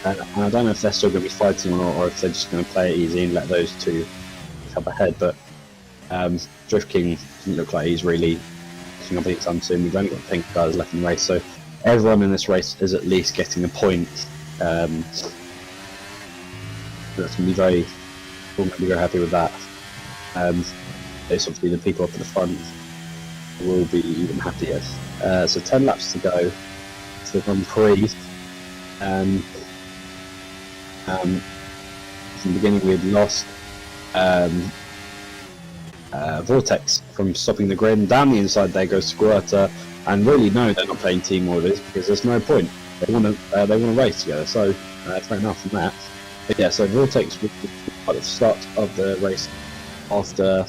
and I don't know if they're still going to be fighting or if they're just going to play it easy and let those two come ahead, but Drift King doesn't look like he's really picking up anytime soon. We've only got 10 guys left in the race, so everyone in this race is at least getting a point. That's going to be we're going to be very happy with that. It's obviously the people up at the front will be even happier. So 10 laps to go to the Grand Prix. From the beginning we had lost Vortex from stopping the grid, and down the inside there goes Squirter, and really no, they're not playing team orders because there's no point. They want to race together, so fair enough on that. But yeah, so Vortex was at the start of the race after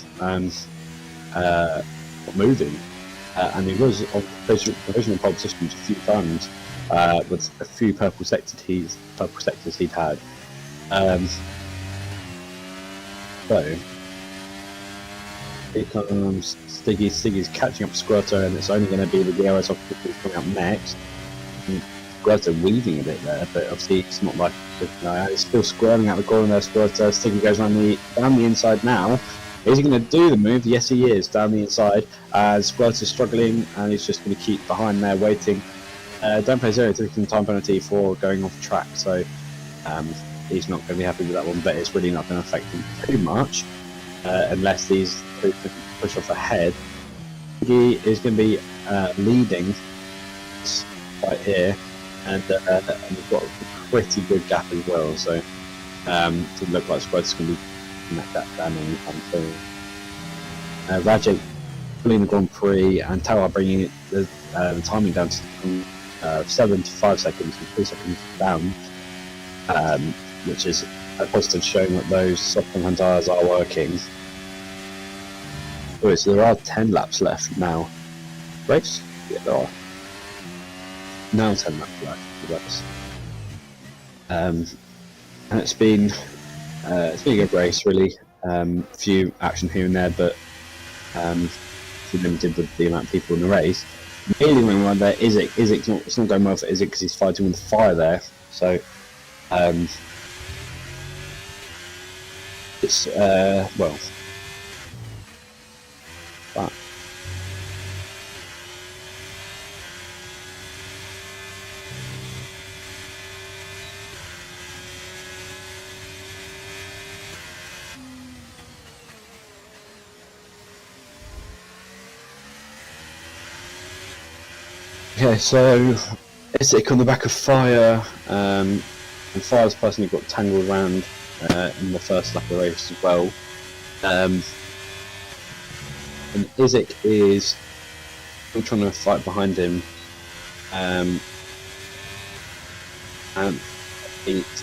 moving, and he was on provisional pole positions a few times with a few purple sectors he'd had. So here comes Stiggy's catching up Squirter, and it's only going to be the Guerreros coming up next. Squirter weaving a bit there, but obviously it's not like it's still squirming out the corner there. Squirter, Stiggy goes down the inside now. Is he going to do the move? Yes, he is, down the inside. Squirter's struggling, and he's just going to keep behind there, waiting. Don't Play Zero taking time penalty for going off track, so he's not going to be happy with that one, but it's really not going to affect him too much, unless these two push off ahead. He is going to be leading right here, and we've got a pretty good gap as well, so it look like Squirter's going to be that gap down anytime soon. Rajik pulling the Grand Prix, and Tower bringing the timing down to 7 to 5 seconds, and 3 seconds down, which is a positive, showing that those soft tires are working. Oh, so there are 10 laps left now. Race? Yeah, there are. Now 10 laps left for the race. And it's been a good race, really. Few action here and there, but limited with the amount of people in the race. Nearly went right there. It's not going well for Izzy because he's fighting with the fire there. So it's well. But okay, so Isaac on the back of Fire, and Fire's personally got tangled around in the first lap of the race as well. And Isaac is still trying to fight behind him, and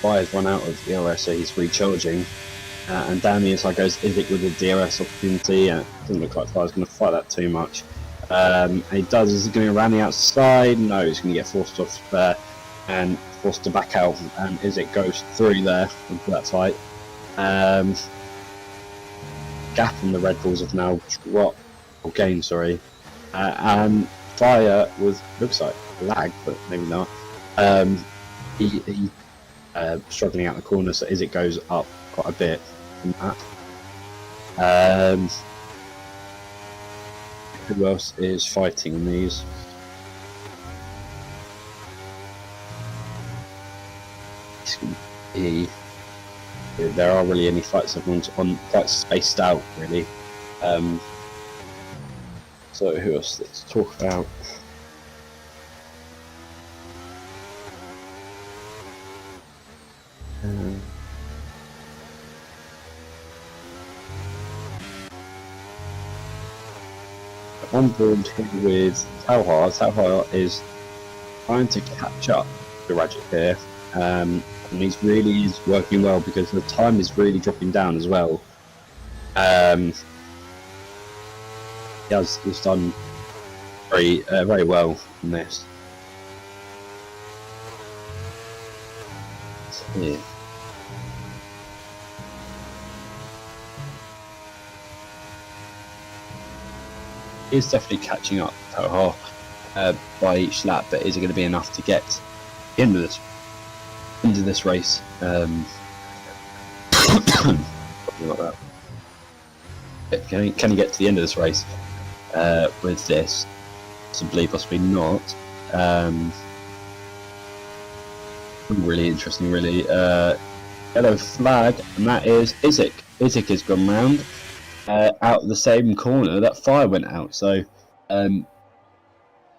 Fire's run out of DRS, so he's recharging. And down the inside goes Isaac with the DRS opportunity, and it doesn't look like Fire's going to fight that too much. And he does. Is he going around the outside? No, he's going to get forced off there and forced to back out. And Isaac goes through there into that fight. Gap on the Red Bulls have now dropped, or gained, sorry. And Fire with, looks like lag, but maybe not. He struggling out the corner, so Isaac goes up quite a bit from that. Who else is fighting in these? There are really any fights. Everyone's on quite spaced out, really. So who else? Let's talk about. On board here with Talhar. Talhar is trying to catch up to Rajik here, and he's really is working well because the time is really dropping down as well. He's done very well in this. Yeah. Is definitely catching up Talhar by each lap, but is it going to be enough to get into this race? Something like that. Can he get to the end of this race with this? Possibly not. Really interesting, really. Yellow flag, and that is Isaac. Isaac has gone round. Out the same corner that Fire went out, so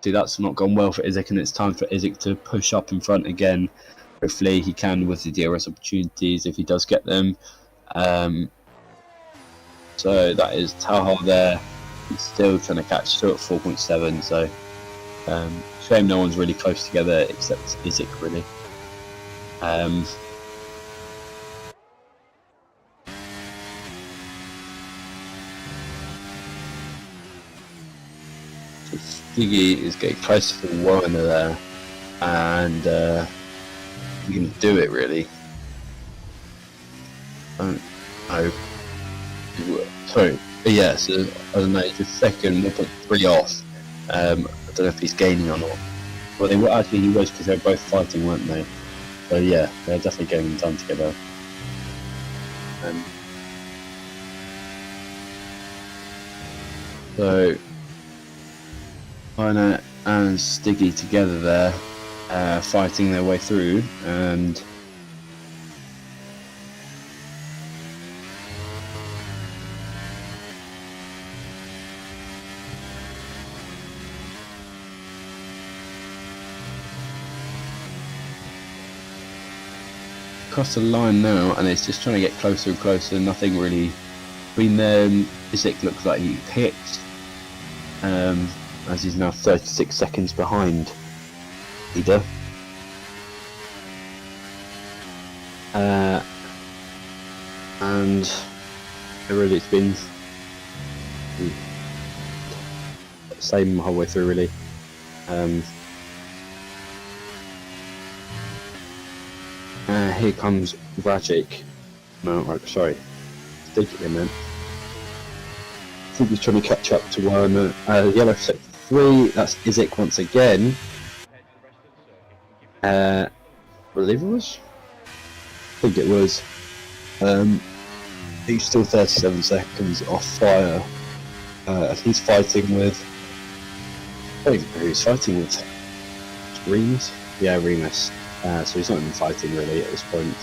that's not gone well for Isaac, and it's time for Isaac to push up in front again. Hopefully he can with the DRS opportunities if he does get them. So that is Talhar there. He's still trying to catch, still at 4.7, so shame no one's really close together except Isaac, really. Stiggy is getting close to the Warner there, and he can do it, really. I don't know. Sorry, yeah, so I don't know, he's a second, 1.3 off. I don't know if he's gaining or not. Well, they were actually, he was, because they were both fighting, weren't they? So yeah, they're definitely getting done together. So Heiner and Stiggy together there, fighting their way through, and across the line now, and it's just trying to get closer and closer. Nothing really between them. Isaac looks like he picked, as he's now 36 seconds behind leader. And really it's been the same whole way through, really. Here comes Rajic. No, right, sorry. Stiggy, man. I think he's trying to catch up to one. Yellow sector 3, that's Isaac once again. I believe it was? I think it was. He's still 37 seconds off fire. He's fighting with... I don't know who he's fighting with. Remus? Yeah, Remus. So he's not even fighting really at this point.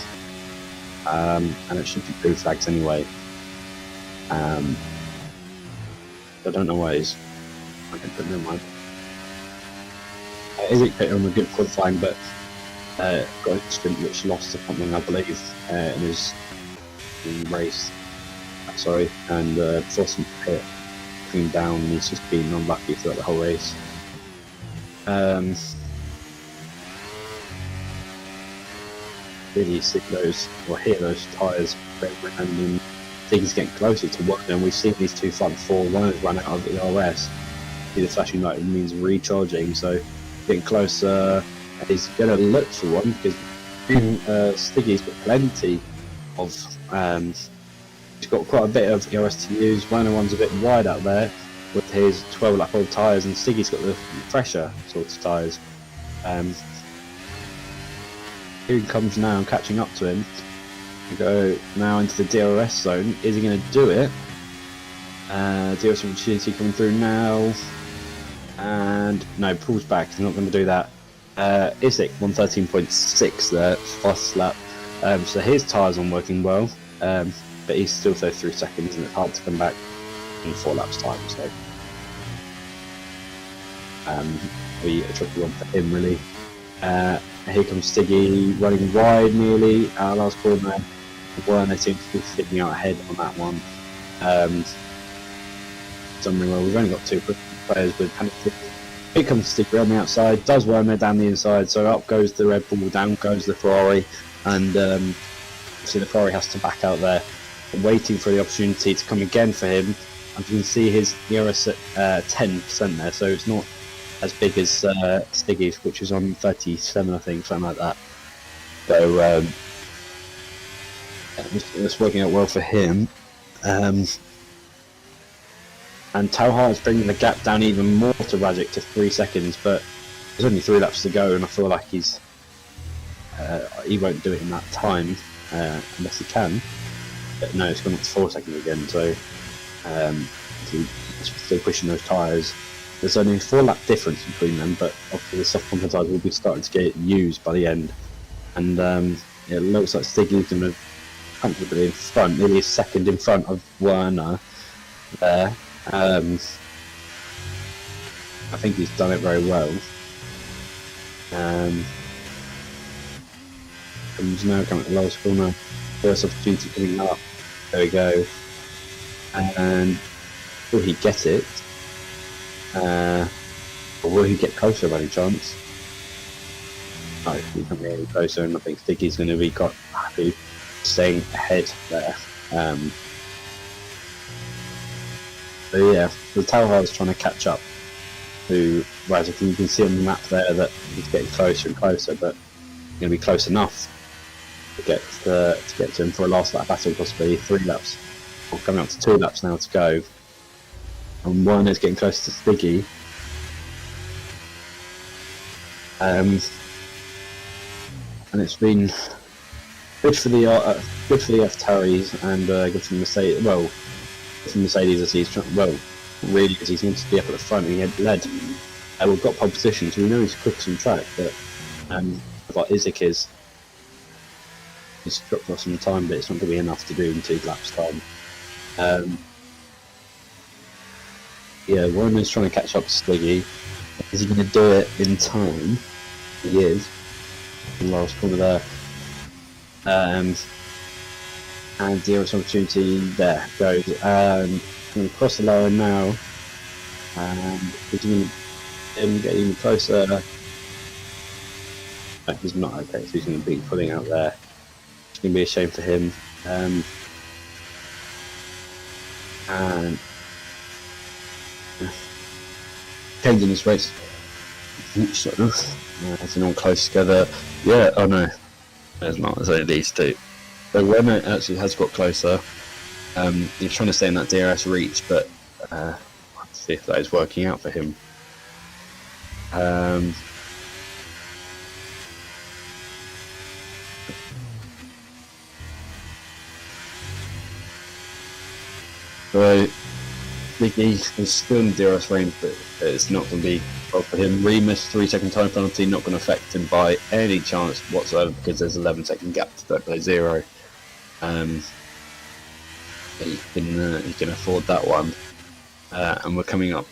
And it should be blue flags anyway. I don't know why he's... Okay, but never mind. Isaac put on a good qualifying, but got a sprint which lost to something, I believe, in his race. Sorry, and forced him to pit, clean down, and he's just been unlucky throughout the whole race. Really see those, or hear those tyres and things getting closer to one, and we've seen these two fight before. One has run out of ERS. See the flashing light means recharging, so getting closer. He's going to look for one because Stiggy's got plenty of. He's got quite a bit of ERS to use. One one's a bit wide out there with his 12 lap old tyres, and Stiggy's got the fresher sorts of tyres. Here he comes now, catching up to him. We go now into the DRS zone. Is he going to do it? DRS opportunity coming through now. And no, pulls back. He's not going to do that. Isaac 113.6 there, fastest lap. So his tyres aren't working well, but he's still 33 seconds, and it's hard to come back in 4 laps time. So be a tricky one for him, really. Here comes Stiggy running wide nearly. Last corner, Werner seems to be sticking out ahead on that one. Done really well. We've only got 2 players with penalties. Here comes Stiggy on the outside, does Werner down the inside, so up goes the Red Bull, down goes the Ferrari, and obviously the Ferrari has to back out there, waiting for the opportunity to come again for him. And you can see his ERS at 10% there, so it's not as big as Stiggy's, which is on 37, I think, something like that. So it's working out well for him. And Tauhar is bringing the gap down even more to Rajic to 3 seconds, but there's only 3 laps to go, and I feel like he won't do it in that time unless he can. But no, it's gone up to 4 seconds again, so he's still pushing those tyres. There's only a 4 lap difference between them, but obviously the soft compound tyres will be starting to get used by the end. And it looks like Stiggy's going to comfortably in front, nearly a second in front of Werner there. I think he's done it very well. Comes now coming to the lowest corner. First opportunity coming up. There we go. And will he get it? Or will he get closer by any chance? No, he can't get any closer, and I think Stiggy's going to be quite happy staying ahead there. So yeah, the Tauhar is trying to catch up to Rajic, and you can see on the map there that he's getting closer and closer, but he's going to be close enough to get to him for a last lap battle, possibly 3 laps, or coming up to 2 laps now to go. And Werner's getting close to Stiggy. And it's been good for the F-Taris and good for the Mercedes. Well, good for Mercedes as he's really as he's wanted to be up at the front. He had led. We've got pole position, so we know he's quickest on track. But like Isaac is, he's dropped off some time, but it's not going to be enough to do in 2 laps time. Yeah, Werner's trying to catch up to Stiggy. Is he going to do it in time? He is. In the last corner there. And Dearest opportunity there goes. Going to cross the line now. He's going to get even closer. No, he's not okay, so he's going to be pulling out there. It's going to be a shame for him. And changing this race. As an all close together. Yeah, oh no. There's not, there's only these two. So Werner actually has got closer. He's trying to stay in that DRS reach, but let's see if that is working out for him. So Nicky is still in the DRS range, but it's not going to be well for him. Remus 3-second time penalty, not going to affect him by any chance whatsoever because there's 11-second gap to third place 0. He can afford that one. And we're coming up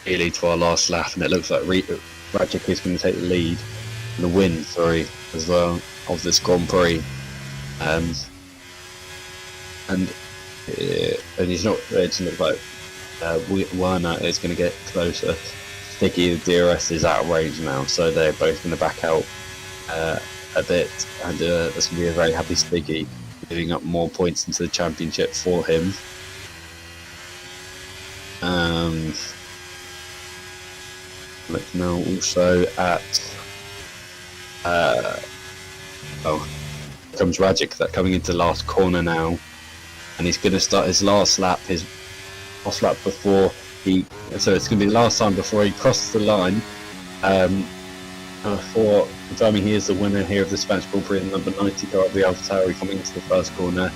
nearly to our last lap, and it looks like Radzik is going to take the lead, the win, as well, of this Grand Prix. And he's not. It doesn't look like Werner is going to get closer. Sticky, the DRS is out of range now, so they're both going to back out a bit, and that's going to be a very happy Sticky, giving up more points into the championship for him. Look now also at comes Radzik, that coming into the last corner now, and he's going to start his last lap before he. So it's going to be the last time before he crosses the line. For confirming he is the winner here of the Spanish Grand Prix, number 90 car of the AlphaTauri, coming into the first corner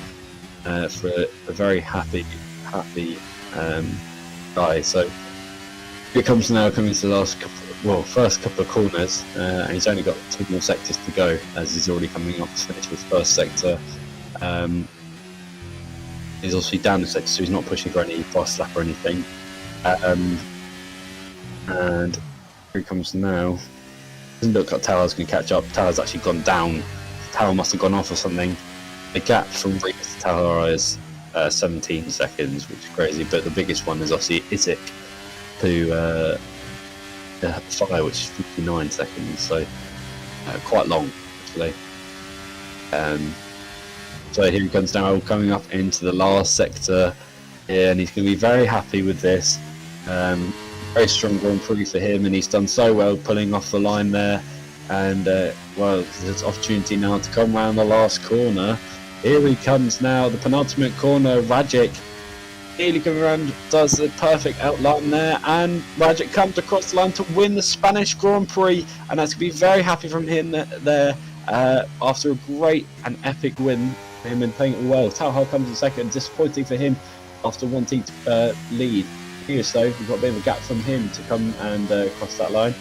for a very happy guy. So here comes now, coming to the first couple of corners, and he's only got 2 more sectors to go, as he's already coming off to finish with first sector. He's obviously down the sector, so he's not pushing for any fast lap or anything. And here he comes now. Doesn't look like Tower's going to catch up. Tower's actually gone down. Tower must have gone off or something. The gap from Remus to Tower is 17 seconds, which is crazy. But the biggest one is obviously Isaac to Fire, which is 59 seconds. So quite long, actually. So here he comes now, coming up into the last sector here, and he's going to be very happy with this. Very strong Grand Prix for him, and he's done so well pulling off the line there. And there's opportunity now to come round the last corner. Here he comes now, the penultimate corner. Radzik nearly coming around, does the perfect outline there, and Radzik comes across the line to win the Spanish Grand Prix, and that's going to be very happy from him there after a great and epic win for him and playing it well. Talha comes in second, disappointing for him after wanting to lead. So we've got a bit of a gap from him to come and cross that line,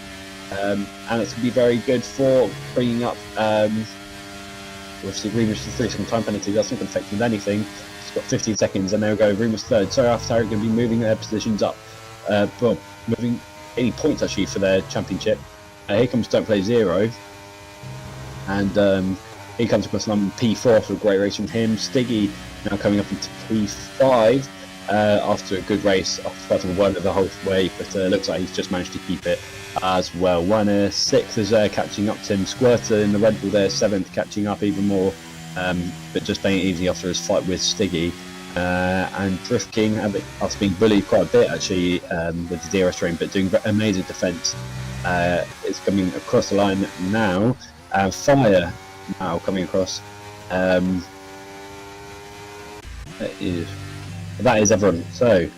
and it's going to be very good for bringing up obviously Remus to 3-second time penalty. That's not going to affect him with anything. He's got 15 seconds, and there we go, Remus third. So AlphaTauri going to be moving their positions up, moving any points actually for their championship. Here comes Don't Play 0, and he comes across number P4 for a great race from him. Stiggy now coming up into P5. After a good race, fighting Werner the whole way, but looks like he's just managed to keep it as well. Werner 6th is there, catching up to him. Squirter in the Red Bull there, 7th, catching up even more, but just playing it easy after his fight with Stiggy. And Drift King, after being bullied quite a bit actually with the DRS train, but doing amazing defence, is coming across the line now. Fire now coming across. That is everyone. So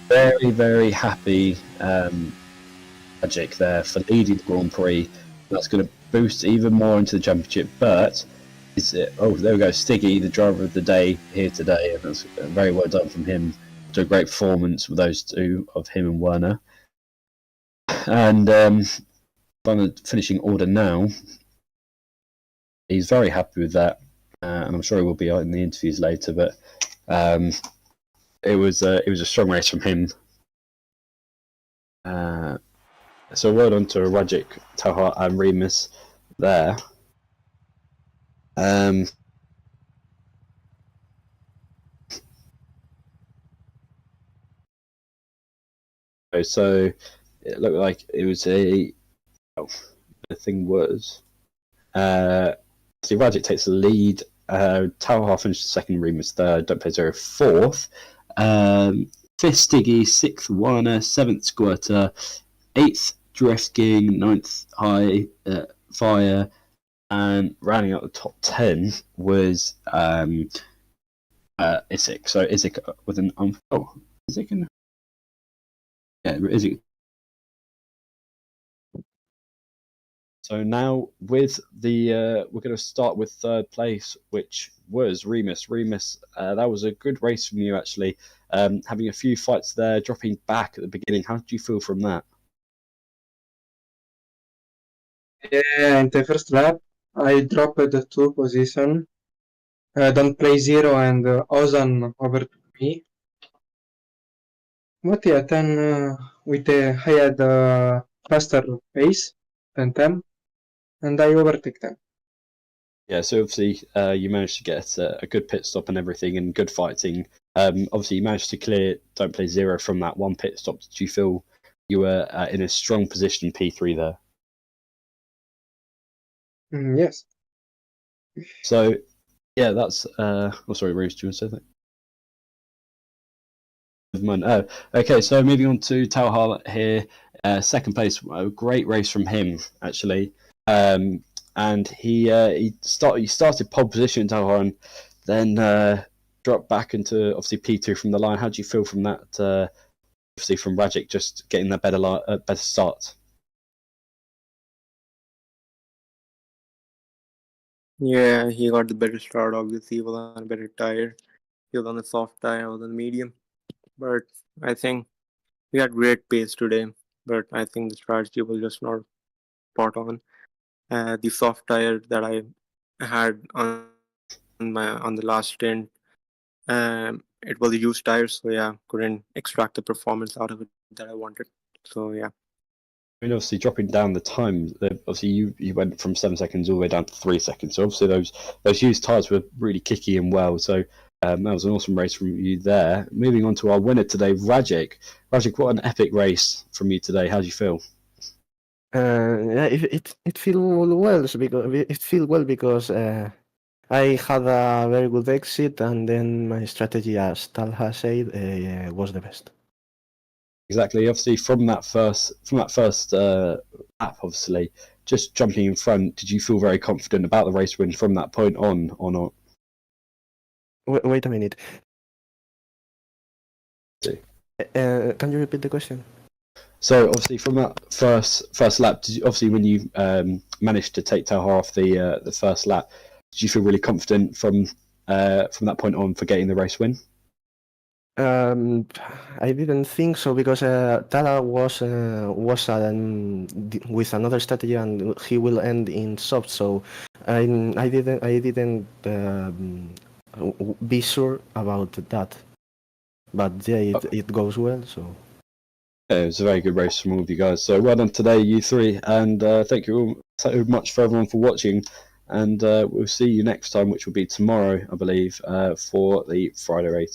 very, very happy Radzik there for leading the Grand Prix that's going to boost even more into the championship. But is it? Oh, there we go. Stiggy, the driver of the day here today, and that's very well done from him. To a great performance with those two of him and Werner. And on the finishing order now, he's very happy with that, and I'm sure he will be in the interviews later. But it was a strong race from him. So well done to Rajic, Taha, and Remus there. So it looked like it was the thing was Rajic takes the lead. Taha finished second, Remus third, Don't Play Zero fourth, fifth Stiggy, sixth Warner, seventh Squirter, eighth Drifting, ninth High Fire, and rounding out the top 10 was Isaac. So Isaac with an Isaac in Isaac. So now with the we're going to start with third place, which was Remus. Remus, that was a good race from you actually. Having a few fights there, dropping back at the beginning. How did you feel from that? Yeah, in the first lap, I dropped the 2 position. Don't Play Zero and Ozan overtook me. But yeah, then I had a faster pace than them, and I overtook them. Yeah, so obviously you managed to get a good pit stop and everything, and good fighting. Obviously, you managed to clear Don't Play Zero from that one pit stop. Did you feel you were in a strong position P3 there? Yes. So, yeah, that's... sorry, Bruce, do you want to say that? Okay, so moving on to Talha here. Second place, a great race from him, actually. And he started pole position in Talha and then dropped back into, obviously, P2 from the line. How do you feel from that, obviously, from Rajic just getting that better start? Yeah, he got the better start, obviously. He was on a better tire. He was on a soft tire, I was on medium. But I think we had great pace today. But I think the strategy was just not spot on. The soft tire that I had on the last stint, it was a used tire, so yeah, couldn't extract the performance out of it that I wanted. So yeah. I mean, obviously, dropping down the time, obviously you went from 7 seconds all the way down to 3 seconds. So obviously those used tyres were really kicky and well. So that was an awesome race from you there. Moving on to our winner today, Rajic. Rajic, what an epic race from you today. How do you feel? Yeah, it feels well because I had a very good exit, and then my strategy, as Talha said, was the best. Exactly. Obviously, from that first lap, obviously, just jumping in front, did you feel very confident about the race win from that point on, or not? Wait a minute. Can you repeat the question? So obviously, from that first lap, obviously when you managed to take Talha off the first lap, did you feel really confident from that point on for getting the race win? I didn't think so because Tala was with another strategy and he will end in soft. So I didn't be sure about that. But yeah, it goes well. So yeah, it was a very good race from all of you guys. So well done today, you three, and thank you all so much for everyone for watching. And we'll see you next time, which will be tomorrow, I believe, for the Friday race.